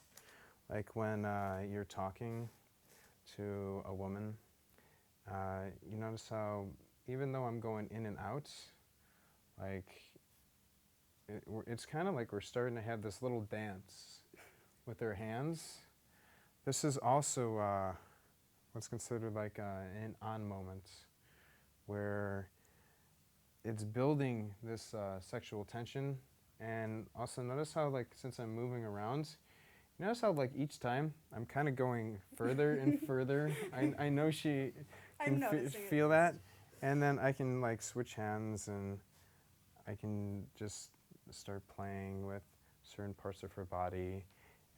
like when you're talking to a woman. You notice how even though I'm going in and out, like it's kind of like we're starting to have this little dance with our hands. This is also what's considered like an on moment, where it's building this sexual tension. And also notice how, like, since I'm moving around, you notice how, like, each time I'm kind of going further and further. I know she can feel that. And then I can, like, switch hands and I can just start playing with certain parts of her body.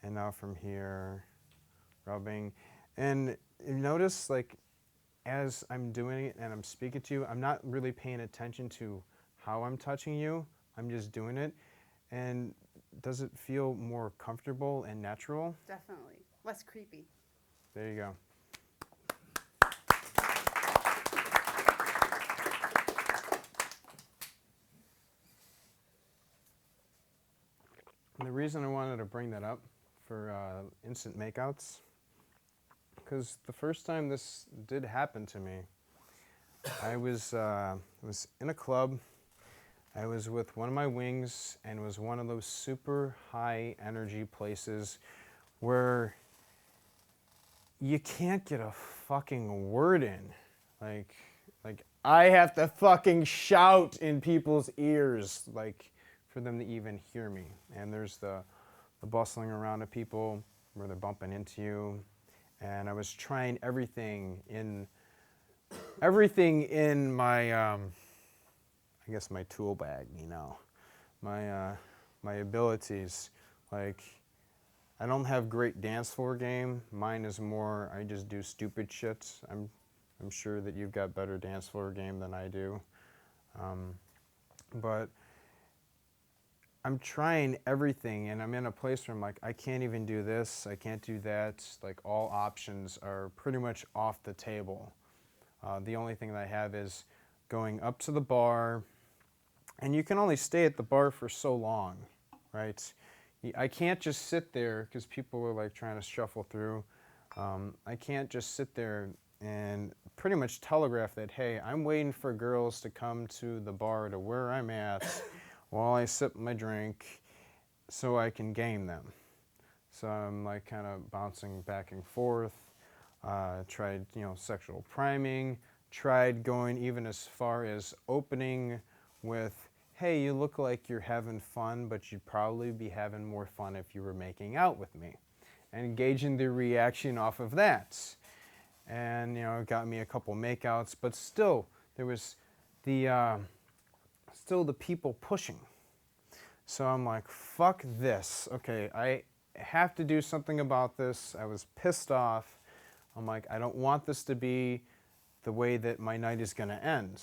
And now from here, rubbing. And you notice, like, as I'm doing it and I'm speaking to you, I'm not really paying attention to how I'm touching you. I'm just doing it. And does it feel more comfortable and natural? Definitely. Less creepy. There you go. And the reason I wanted to bring that up for instant makeouts, because the first time this did happen to me, I was in a club. I was with one of my wings, and it was one of those super high energy places where you can't get a fucking word in. Like I have to fucking shout in people's ears, like, for them to even hear me. And there's the bustling around of people where they're bumping into you. And I was trying everything in my I guess my tool bag, my abilities. Like, I don't have great dance floor game. Mine is more, I just do stupid shit. I'm sure that you've got better dance floor game than I do. But I'm trying everything, and I'm in a place where I'm like, I can't even do this, I can't do that. Like, all options are pretty much off the table. The only thing that I have is going up to the bar, and you can only stay at the bar for so long, right? I can't just sit there because people are like trying to shuffle through. I can't just sit there and pretty much telegraph that, hey, I'm waiting for girls to come to the bar to where I'm at while I sip my drink so I can game them. So I'm like kind of bouncing back and forth. Tried, sexual priming. Tried going even as far as opening with, hey, you look like you're having fun, but you'd probably be having more fun if you were making out with me. And gauging the reaction off of that. And, it got me a couple makeouts, but still, there was the still the people pushing. So I'm like, fuck this. Okay, I have to do something about this. I was pissed off. I'm like, I don't want this to be the way that my night is going to end.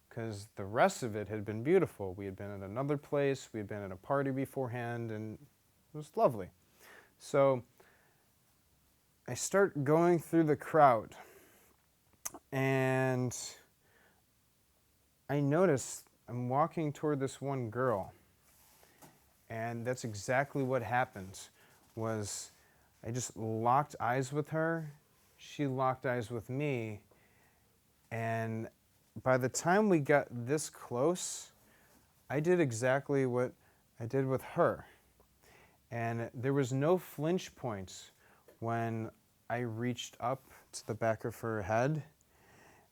Because the rest of it had been beautiful. We had been at another place. We had been at a party beforehand, and it was lovely. So I start going through the crowd, and I notice I'm walking toward this one girl, and that's exactly what happened. Was I just locked eyes with her, she locked eyes with me, and by the time we got this close, I did exactly what I did with her. And there was no flinch points when I reached up to the back of her head,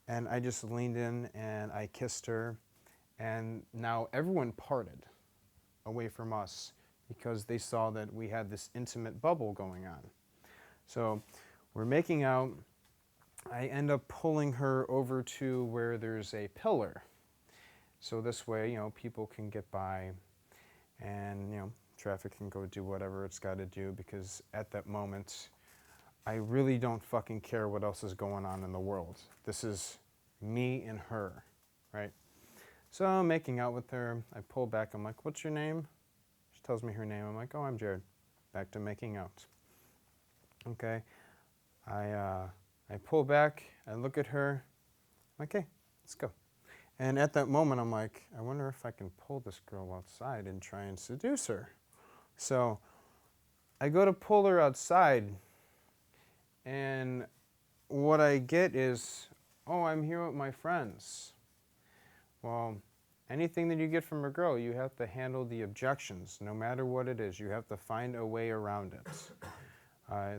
and I just leaned in and I kissed her. And now everyone parted away from us because they saw that we had this intimate bubble going on. So we're making out. I end up pulling her over to where there's a pillar. So this way, you know, people can get by and, you know, traffic can go do whatever it's got to do, because at that moment, I really don't fucking care what else is going on in the world. This is me and her, right? So I'm making out with her. I pull back. I'm like, what's your name? She tells me her name. I'm like, oh, I'm Jared. Back to making out. Okay. I pull back. I look at her. I'm like, okay, let's go. And at that moment, I'm like, I wonder if I can pull this girl outside and try and seduce her. So I go to pull her outside, and what I get is, oh, I'm here with my friends. Well, anything that you get from a girl, you have to handle the objections, no matter what it is. You have to find a way around it.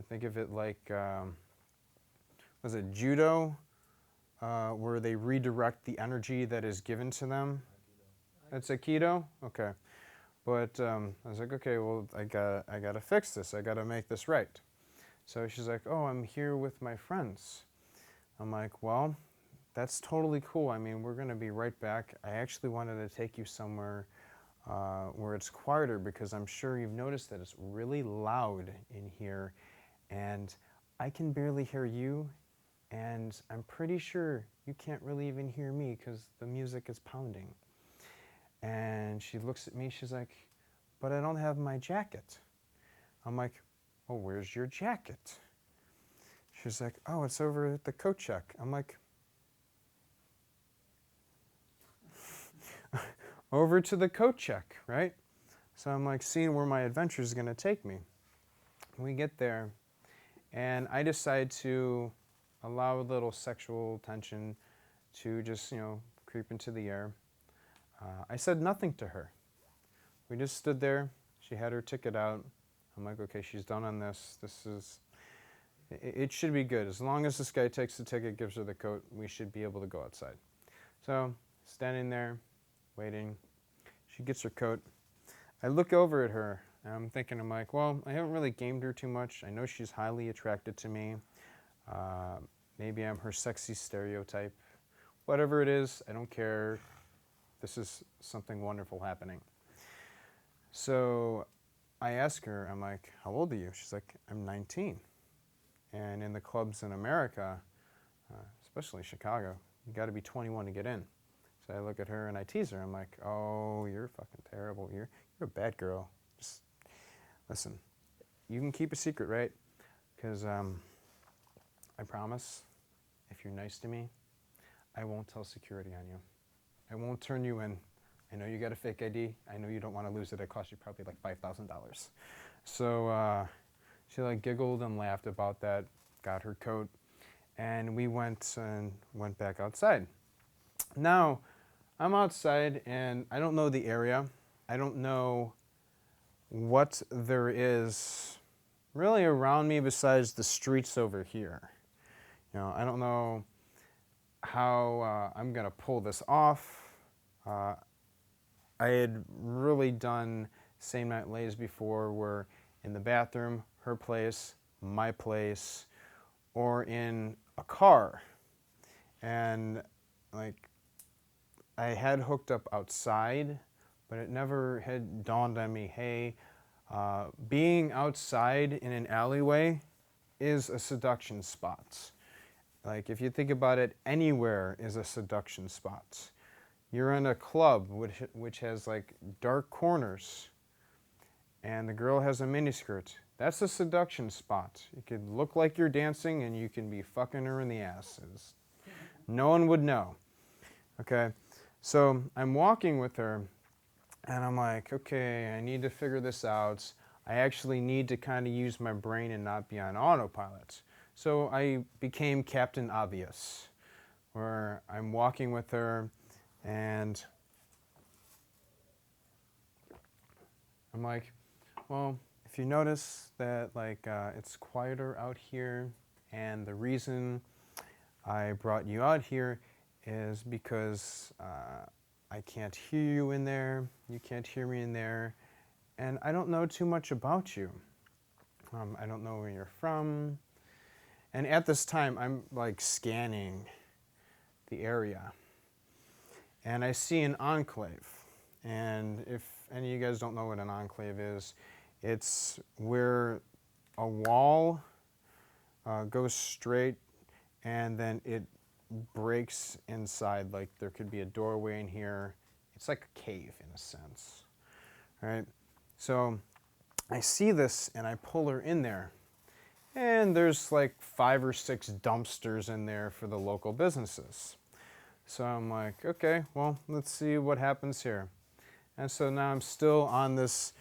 Think of it like, was it judo, where they redirect the energy that is given to them? That's Aikido? Okay. But I was like, okay, well, I gotta fix this. I gotta make this right. So she's like, oh, I'm here with my friends. I'm like, well, that's totally cool. I mean, we're gonna be right back. I actually wanted to take you somewhere where it's quieter, because I'm sure you've noticed that it's really loud in here, and I can barely hear you, and I'm pretty sure you can't really even hear me because the music is pounding. And she looks at me, she's like, but I don't have my jacket. I'm like, oh, where's your jacket? She's like, oh, it's over at the coat check. I'm like, over to the coat check, right? So I'm like seeing where my adventure is going to take me. We get there, and I decide to allow a little sexual tension to just, you know, creep into the air. I said nothing to her. We just stood there. She had her ticket out. I'm like, okay, she's done on this. It should be good. As long as this guy takes the ticket, gives her the coat, we should be able to go outside. So, standing there, waiting. She gets her coat. I look over at her, and I'm thinking, I'm like, well, I haven't really gamed her too much. I know she's highly attracted to me. Maybe I'm her sexy stereotype. Whatever it is, I don't care. This is something wonderful happening. So I ask her, I'm like, how old are you? She's like, I'm 19. And in the clubs in America, especially Chicago, you got to be 21 to get in. So I look at her and I tease her. I'm like, oh, you're fucking terrible. You're a bad girl. Just listen, you can keep a secret, right? Because I promise, if you're nice to me, I won't tell security on you. I won't turn you in. I know you got a fake ID. I know you don't want to lose it. It cost you probably like $5,000. So she like giggled and laughed about that, got her coat, and we went back outside. Now, I'm outside and I don't know the area. I don't know what there is really around me besides the streets over here. You know, I don't know how I'm gonna pull this off. I had really done same night lays before, where in the bathroom, her place, my place, or in a car. And like, I had hooked up outside, but it never had dawned on me, hey, being outside in an alleyway is a seduction spot. Like, if you think about it, anywhere is a seduction spot. You're in a club which has like dark corners, and the girl has a miniskirt. That's a seduction spot. You could look like you're dancing and you can be fucking her in the asses. No one would know. Okay, so I'm walking with her and I'm like, okay, I need to figure this out. I actually need to kind of use my brain and not be on autopilot. So I became Captain Obvious, where I'm walking with her and I'm like, well, if you notice that like it's quieter out here, and the reason I brought you out here is because I can't hear you in there, you can't hear me in there, and I don't know too much about you. I don't know where you're from. And at this time, I'm like scanning the area, and I see an enclave. And if any of you guys don't know what an enclave is, it's where a wall goes straight and then it breaks inside. Like there could be a doorway in here. It's like a cave in a sense, right? So I see this and I pull her in there, and there's like 5 or 6 dumpsters in there for the local businesses. So I'm like, okay, well, let's see what happens here. And so now I'm still on this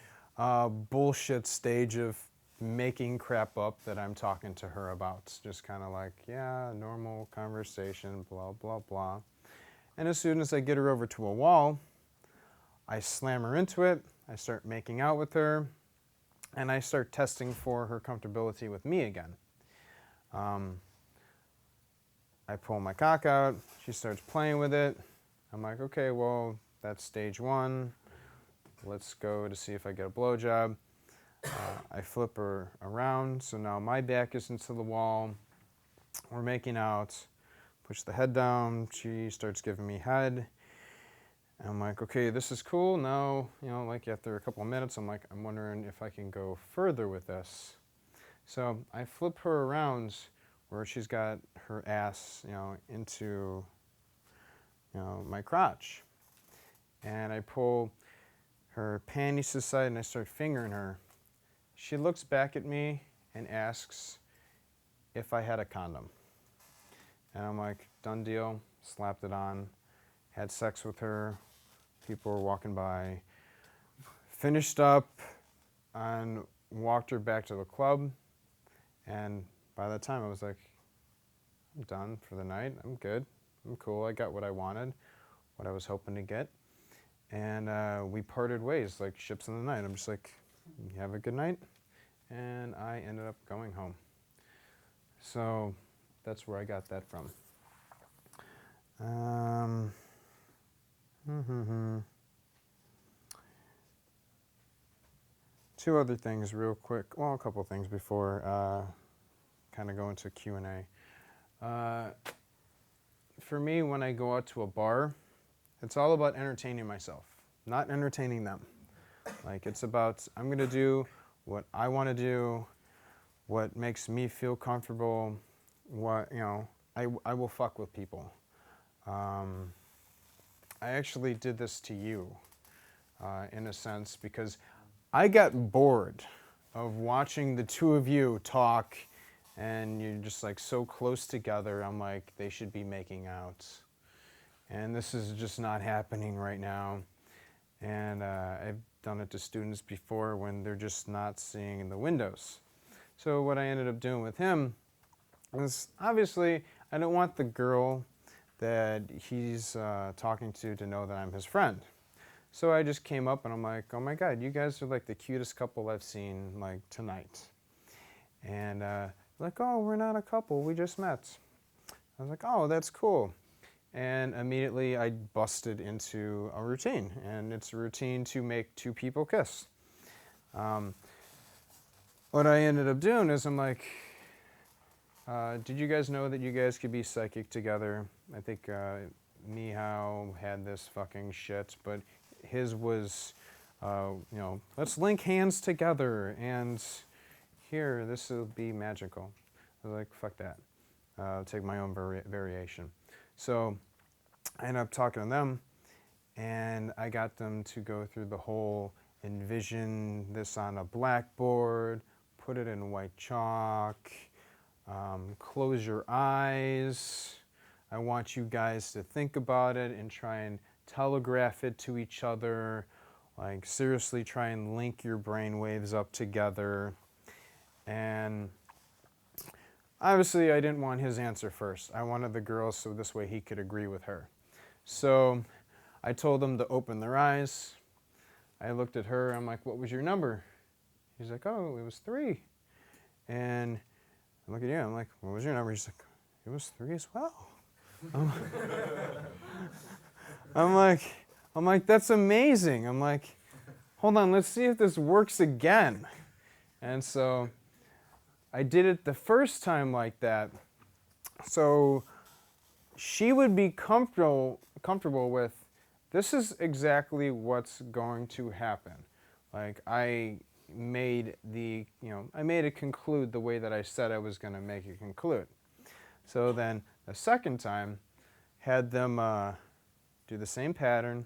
bullshit stage of making crap up that I'm talking to her about. Just kind of like, yeah, normal conversation, blah, blah, blah. And as soon as I get her over to a wall, I slam her into it, I start making out with her, and I start testing for her comfortability with me again. I pull my cock out, she starts playing with it. I'm like, okay, well, that's stage 1. Let's go to see if I get a blowjob. I flip her around, so now my back is into the wall. We're making out. Push the head down. She starts giving me head. And I'm like, okay, this is cool. Now, you know, like after a couple of minutes, I'm like, I'm wondering if I can go further with this. So I flip her around where she's got her ass, you know, into, you know, my crotch. And I pull her panties to the side and I start fingering her. She looks back at me and asks if I had a condom. And I'm like, done deal, slapped it on, had sex with her, people were walking by, finished up and walked her back to the club. And by that time I was like, I'm done for the night, I'm good, I'm cool, I got what I wanted, what I was hoping to get. And we parted ways like ships in the night. I'm just like, you have a good night. And I ended up going home. So that's where I got that from. Two other things real quick. Well, a couple things before kind of go into Q&A. For me, when I go out to a bar, it's all about entertaining myself, not entertaining them. Like, it's about, I'm going to do what I want to do, what makes me feel comfortable, what, you know, I will fuck with people. I actually did this to you, in a sense, because I got bored of watching the two of you talk, and you're just like so close together. I'm like, they should be making out. And this is just not happening right now. And I've done it to students before when they're just not seeing the windows. So what I ended up doing with him was, obviously, I don't want the girl that he's talking to know that I'm his friend. So I just came up and I'm like, oh my God, you guys are like the cutest couple I've seen like tonight. And like, oh, we're not a couple, we just met. I was like, oh, that's cool. And immediately I busted into a routine, and it's a routine to make two people kiss. What I ended up doing is I'm like, did you guys know that you guys could be psychic together? I think Meow had this fucking shit, but his was, let's link hands together and here, this will be magical. I was like, fuck that. I'll take my own variation. So I ended up talking to them, and I got them to go through the whole envision this on a blackboard, put it in white chalk, close your eyes. I want you guys to think about it and try and telegraph it to each other. Like, seriously try and link your brain waves up together. And obviously I didn't want his answer first. I wanted the girls so this way he could agree with her. So I told them to open their eyes. I looked at her. I'm like, what was your number? He's like, oh, it was 3. And I look at you. I'm like, what was your number? He's like, it was 3 as well. I'm like, that's amazing. I'm like, hold on, let's see if this works again. And so I did it the first time like that. So she would be comfortable with, this is exactly what's going to happen. Like, I made it conclude the way that I said I was going to make it conclude. So then the second time, had them do the same pattern.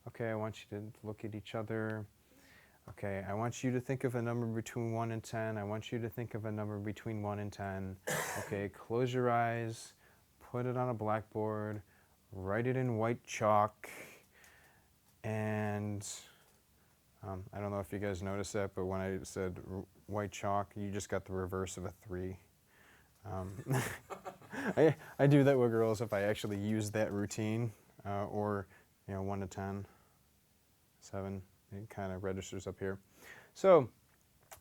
Okay, I want you to look at each other. Okay, I want you to think of a number between 1 and 10. I want you to think of a number between 1 and 10. Okay, close your eyes, put it on a blackboard, write it in white chalk, and I don't know if you guys noticed that, but when I said white chalk, you just got the reverse of a 3. I do that with girls if I actually use that routine, or 1 to 10, 7. It kind of registers up here. So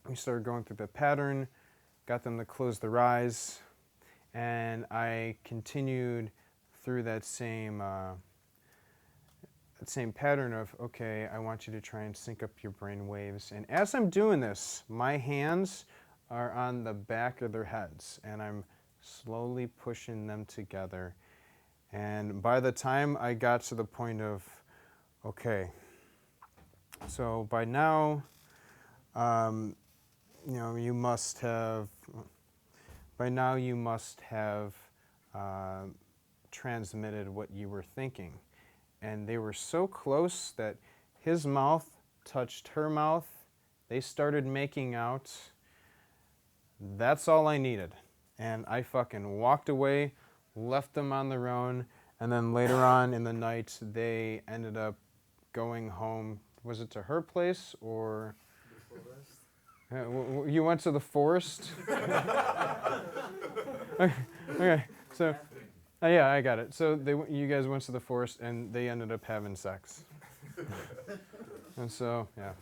we started going through the pattern, got them to close their eyes, and I continued through that same pattern of, okay, I want you to try and sync up your brain waves. And as I'm doing this, my hands are on the back of their heads, and I'm slowly pushing them together. And by the time I got to the point of, okay, so by now, you must have transmitted what you were thinking. And they were so close that his mouth touched her mouth. They started making out. That's all I needed. And I fucking walked away, left them on their own, and then later on in the night, they ended up going home. Was it to her place or? The forest. You went to the forest? Okay, so, yeah, I got it. So you guys went to the forest and they ended up having sex. And so, yeah.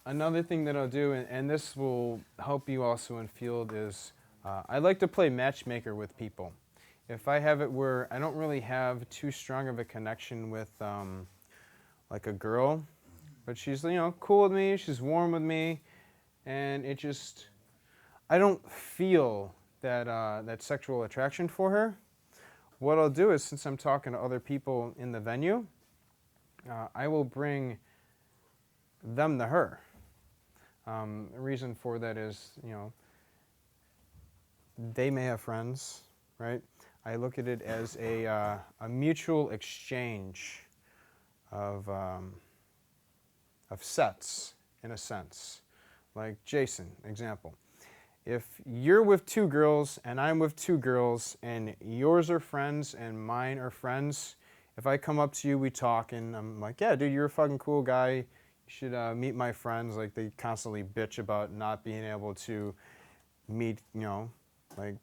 Another thing that I'll do, and this will help you also in field, is I like to play matchmaker with people. If I have it where I don't really have too strong of a connection with like a girl, but she's cool with me, she's warm with me, and it just, I don't feel that that sexual attraction for her. What I'll do is, since I'm talking to other people in the venue, I will bring them to her. The reason for that is, they may have friends, right? I look at it as a mutual exchange of sets, in a sense. Like Jason, example. If you're with 2 girls and I'm with 2 girls and yours are friends and mine are friends, if I come up to you, we talk, and I'm like, yeah, dude, you're a fucking cool guy. You should meet my friends. Like, they constantly bitch about not being able to meet, like,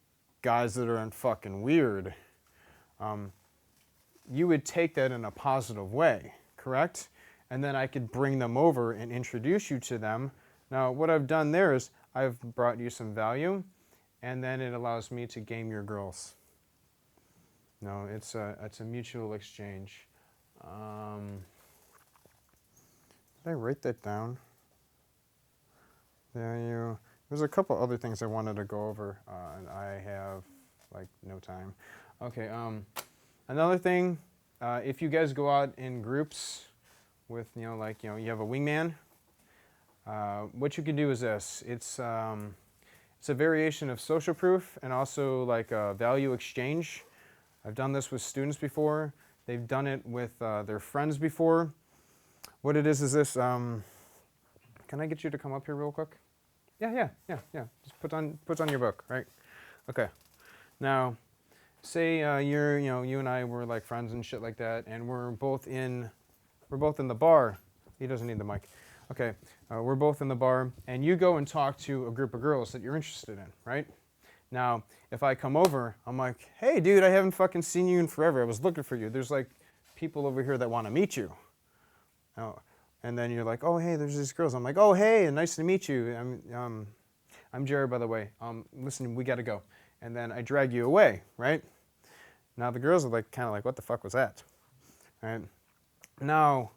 guys that are fucking weird. You would take that in a positive way, correct? And then I could bring them over and introduce you to them. Now, what I've done there is I've brought you some value, and then it allows me to game your girls. No, it's a mutual exchange. Did I write that down? There's a couple other things I wanted to go over, and I have like no time. Okay, another thing, if you guys go out in groups with, you know, like, you know, you have a wingman, what you can do is this. It's a variation of social proof and also like a value exchange. I've done this with students before. They've done it with their friends before. What it is this. Can I get you to come up here real quick? Yeah. Just put on your book, right? Okay. Now, say you and I were like friends and shit like that, and we're both in the bar. He doesn't need the mic. Okay. We're both in the bar, and you go and talk to a group of girls that you're interested in, right? Now, if I come over, I'm like, hey, dude, I haven't fucking seen you in forever. I was looking for you. There's like people over here that want to meet you. Oh, and then you're like, oh, hey, there's these girls. I'm like, oh, hey, nice to meet you. I'm Jared, by the way. Listen, we got to go. And then I drag you away, right? Now the girls are like, kind of like, what the fuck was that? Right? Now,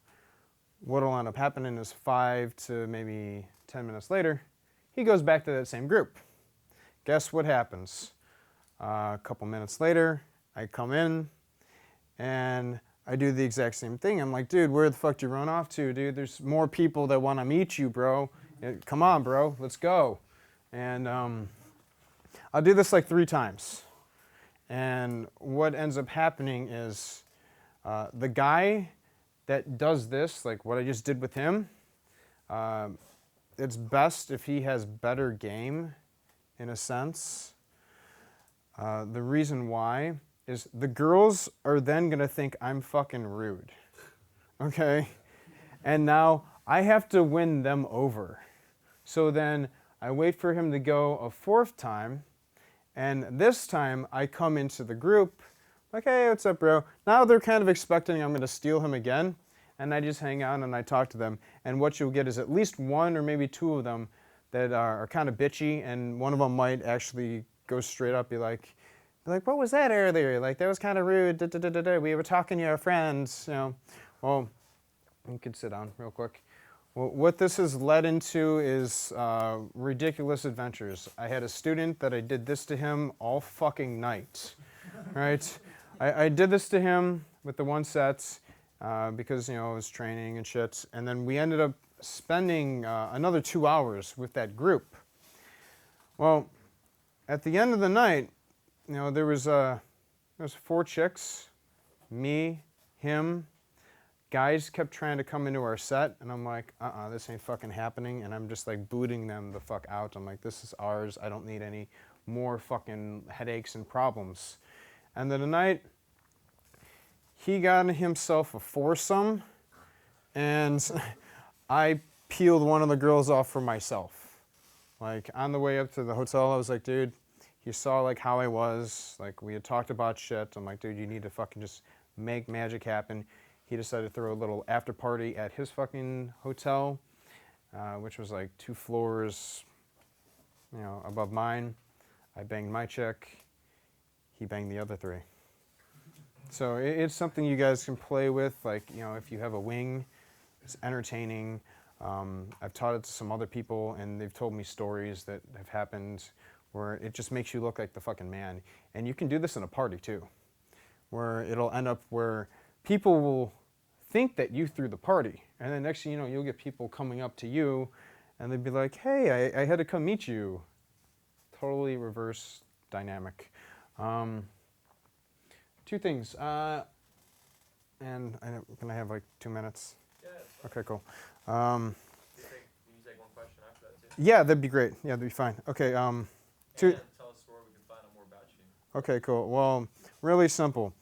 what'll end up happening is 5 to maybe 10 minutes later, he goes back to that same group. Guess what happens? A couple minutes later, I come in and I do the exact same thing. I'm like, dude, where the fuck did you run off to, dude? There's more people that want to meet you, bro. Come on, bro, let's go. And I'll do this like 3 times. And what ends up happening is the guy that does this, like what I just did with him, it's best if he has better game, in a sense. The reason why is the girls are then going to think I'm fucking rude. Okay? And now I have to win them over. So then I wait for him to go a 4th time, and this time I come into the group, like, hey, what's up, bro? Now they're kind of expecting I'm going to steal him again, and I just hang out and I talk to them. And what you'll get is at least 1 or maybe 2 of them that are kind of bitchy, and one of them might actually go straight up, be like, what was that earlier? Like, that was kind of rude. Da, da, da, da, da. We were talking to our friends, you know. Well, you could sit down real quick. Well, what this has led into is ridiculous adventures. I had a student that I did this to him all fucking night, right? I did this to him with the 1 set because, you know, I was training and shit. And then we ended up spending another 2 hours with that group. Well, at the end of the night, you know, there was 4 chicks, me, him. Guys kept trying to come into our set, and I'm like, this ain't fucking happening. And I'm just like booting them the fuck out. I'm like, this is ours. I don't need any more fucking headaches and problems. And then tonight, he got himself a foursome, and I peeled one of the girls off for myself. Like, on the way up to the hotel, I was like, dude, he saw like how I was, like we had talked about shit. I'm like, dude, you need to fucking just make magic happen. He decided to throw a little after party at his fucking hotel, which was like 2 floors, you know, above mine. I banged my chick. He banged the other 3. So it's something you guys can play with. Like, you know, if you have a wing, it's entertaining. I've taught it to some other people, and they've told me stories that have happened where it just makes you look like the fucking man. And you can do this in a party too, where it'll end up where people will think that you threw the party. And then next thing you know, you'll get people coming up to you, and they'd be like, hey, I had to come meet you. Totally reverse dynamic. 2 things. And can I have like 2 minutes? Yeah. Okay, cool. Can you take 1 question after that too? Yeah, that'd be great. Yeah, that'd be fine. Okay. And 2. tell us where we can find out more about you. Okay, cool. Well, really simple.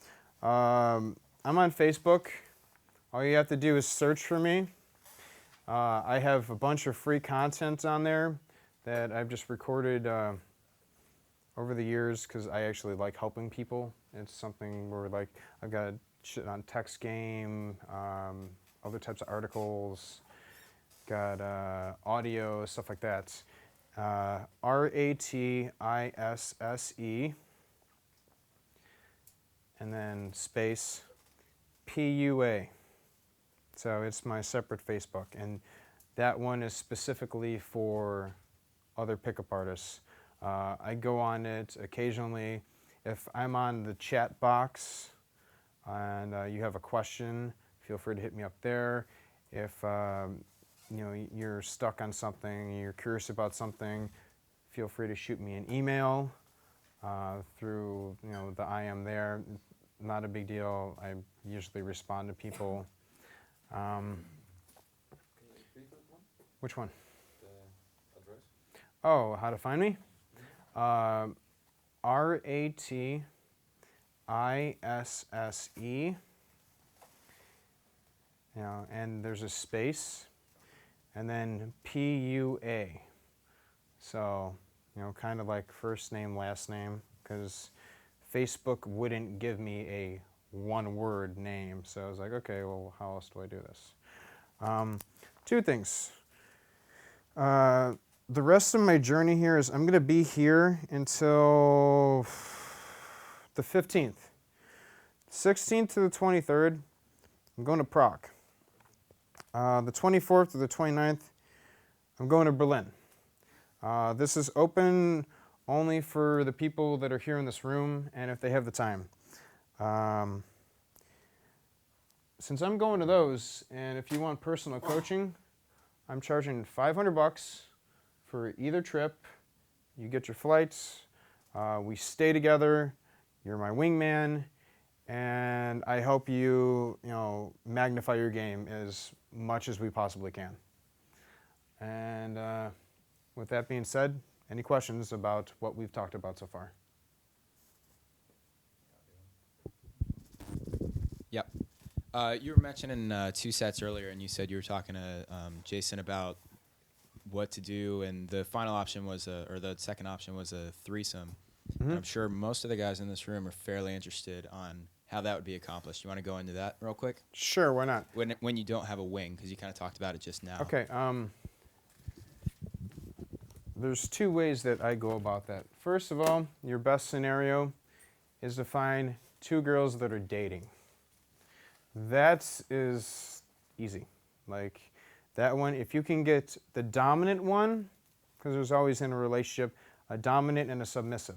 I'm on Facebook. All you have to do is search for me. I have a bunch of free content on there that I've just recorded over the years because I actually like helping people. It's something where like I've got shit on text game, other types of articles, got audio, stuff like that. Ratisse, and then space PUA. So it's my separate Facebook, and that one is specifically for other pickup artists. I go on it occasionally. if I'm on the chat box and you have a question, feel free to hit me up there. If you know, you're stuck on something, you're curious about something, feel free to shoot me an email through, you know, the IM there. Not a big deal. I usually respond to people. Can you repeat that one? Which one? The address? Oh, how to find me? Ratisse, you know, and there's a space, and then PUA. So, you know, kind of like first name, last name, because Facebook wouldn't give me a one-word name. So I was like, okay, well, how else do I do this? Two things. The rest of my journey here is I'm going to be here until the 15th. 16th to the 23rd, I'm going to Prague. The 24th to the 29th, I'm going to Berlin. This is open only for the people that are here in this room and if they have the time. Since I'm going to those, and if you want personal coaching, I'm charging $500 for either trip. You get your flights, we stay together, you're my wingman, and I help you, you know, magnify your game as much as we possibly can. And with that being said, any questions about what we've talked about so far? Yep. You were mentioning 2 sets earlier, and you said you were talking to Jason about what to do, and the final option was, or the second option was a threesome. Mm-hmm. I'm sure most of the guys in this room are fairly interested on how that would be accomplished. You want to go into that real quick? Sure, why not? When you don't have a wing, because you kind of talked about it just now. Okay, there's 2 ways that I go about that. First of all, your best scenario is to find 2 girls that are dating. That is easy. Like that one, if you can get the dominant one, because there's always in a relationship a dominant and a submissive.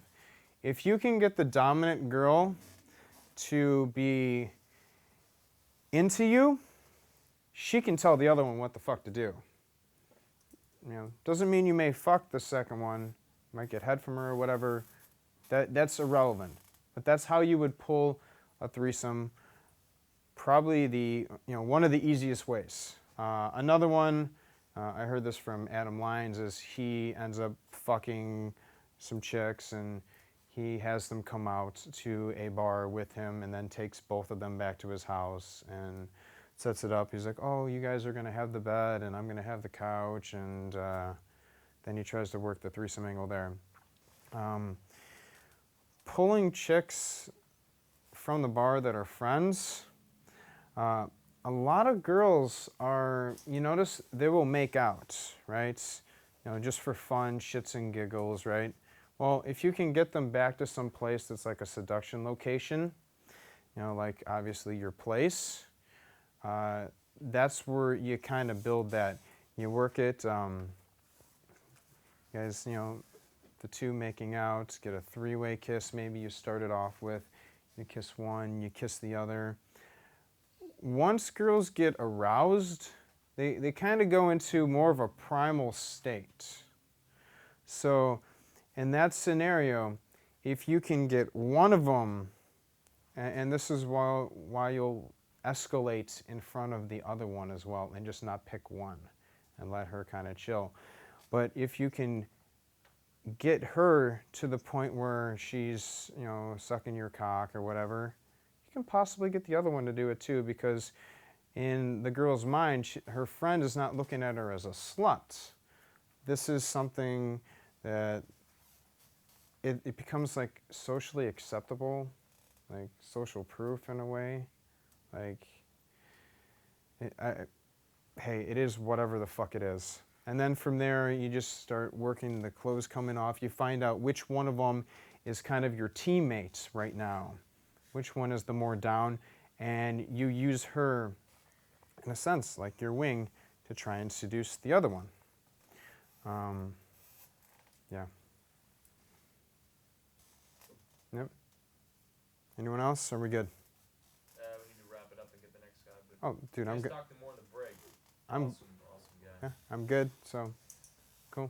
If you can get the dominant girl to be into you, she can tell the other one what the fuck to do. You know, doesn't mean you may fuck the second one, might get head from her or whatever. That's irrelevant. But that's how you would pull a threesome. Probably one of the easiest ways. Another one, I heard this from Adam Lyons, is he ends up fucking some chicks and he has them come out to a bar with him and then takes both of them back to his house and sets it up. He's like, oh, you guys are going to have the bed and I'm going to have the couch, and then he tries to work the threesome angle there. Pulling chicks from the bar that are friends, a lot of girls are, you notice, they will make out, right? You know, just for fun, shits and giggles, right? Well, if you can get them back to some place that's like a seduction location, you know, like obviously your place, that's where you kind of build that. You work it, guys, you know, the 2 making out, get a 3-way kiss maybe you start it off with. You kiss one, you kiss the other. Once girls get aroused, they kind of go into more of a primal state. So in that scenario, if you can get one of them, and this is why you'll escalate in front of the other one as well and just not pick one and let her kind of chill. But if you can get her to the point where she's, you know, sucking your cock or whatever, you can possibly get the other one to do it too, because in the girl's mind, her friend is not looking at her as a slut. This is something that it becomes like socially acceptable, like social proof in a way. Like, hey, it is whatever the fuck it is. And then from there, you just start working the clothes coming off. You find out which one of them is kind of your teammate right now. Which one is the more down, and you use her, in a sense, like your wing, to try and seduce the other one. Yeah. Yep. Anyone else? Are we good? We need to wrap it up and get the next guy. But Oh, dude, I'm you good. guys talked to more in the break. I'm Awesome guy. yeah, I'm good. So, cool.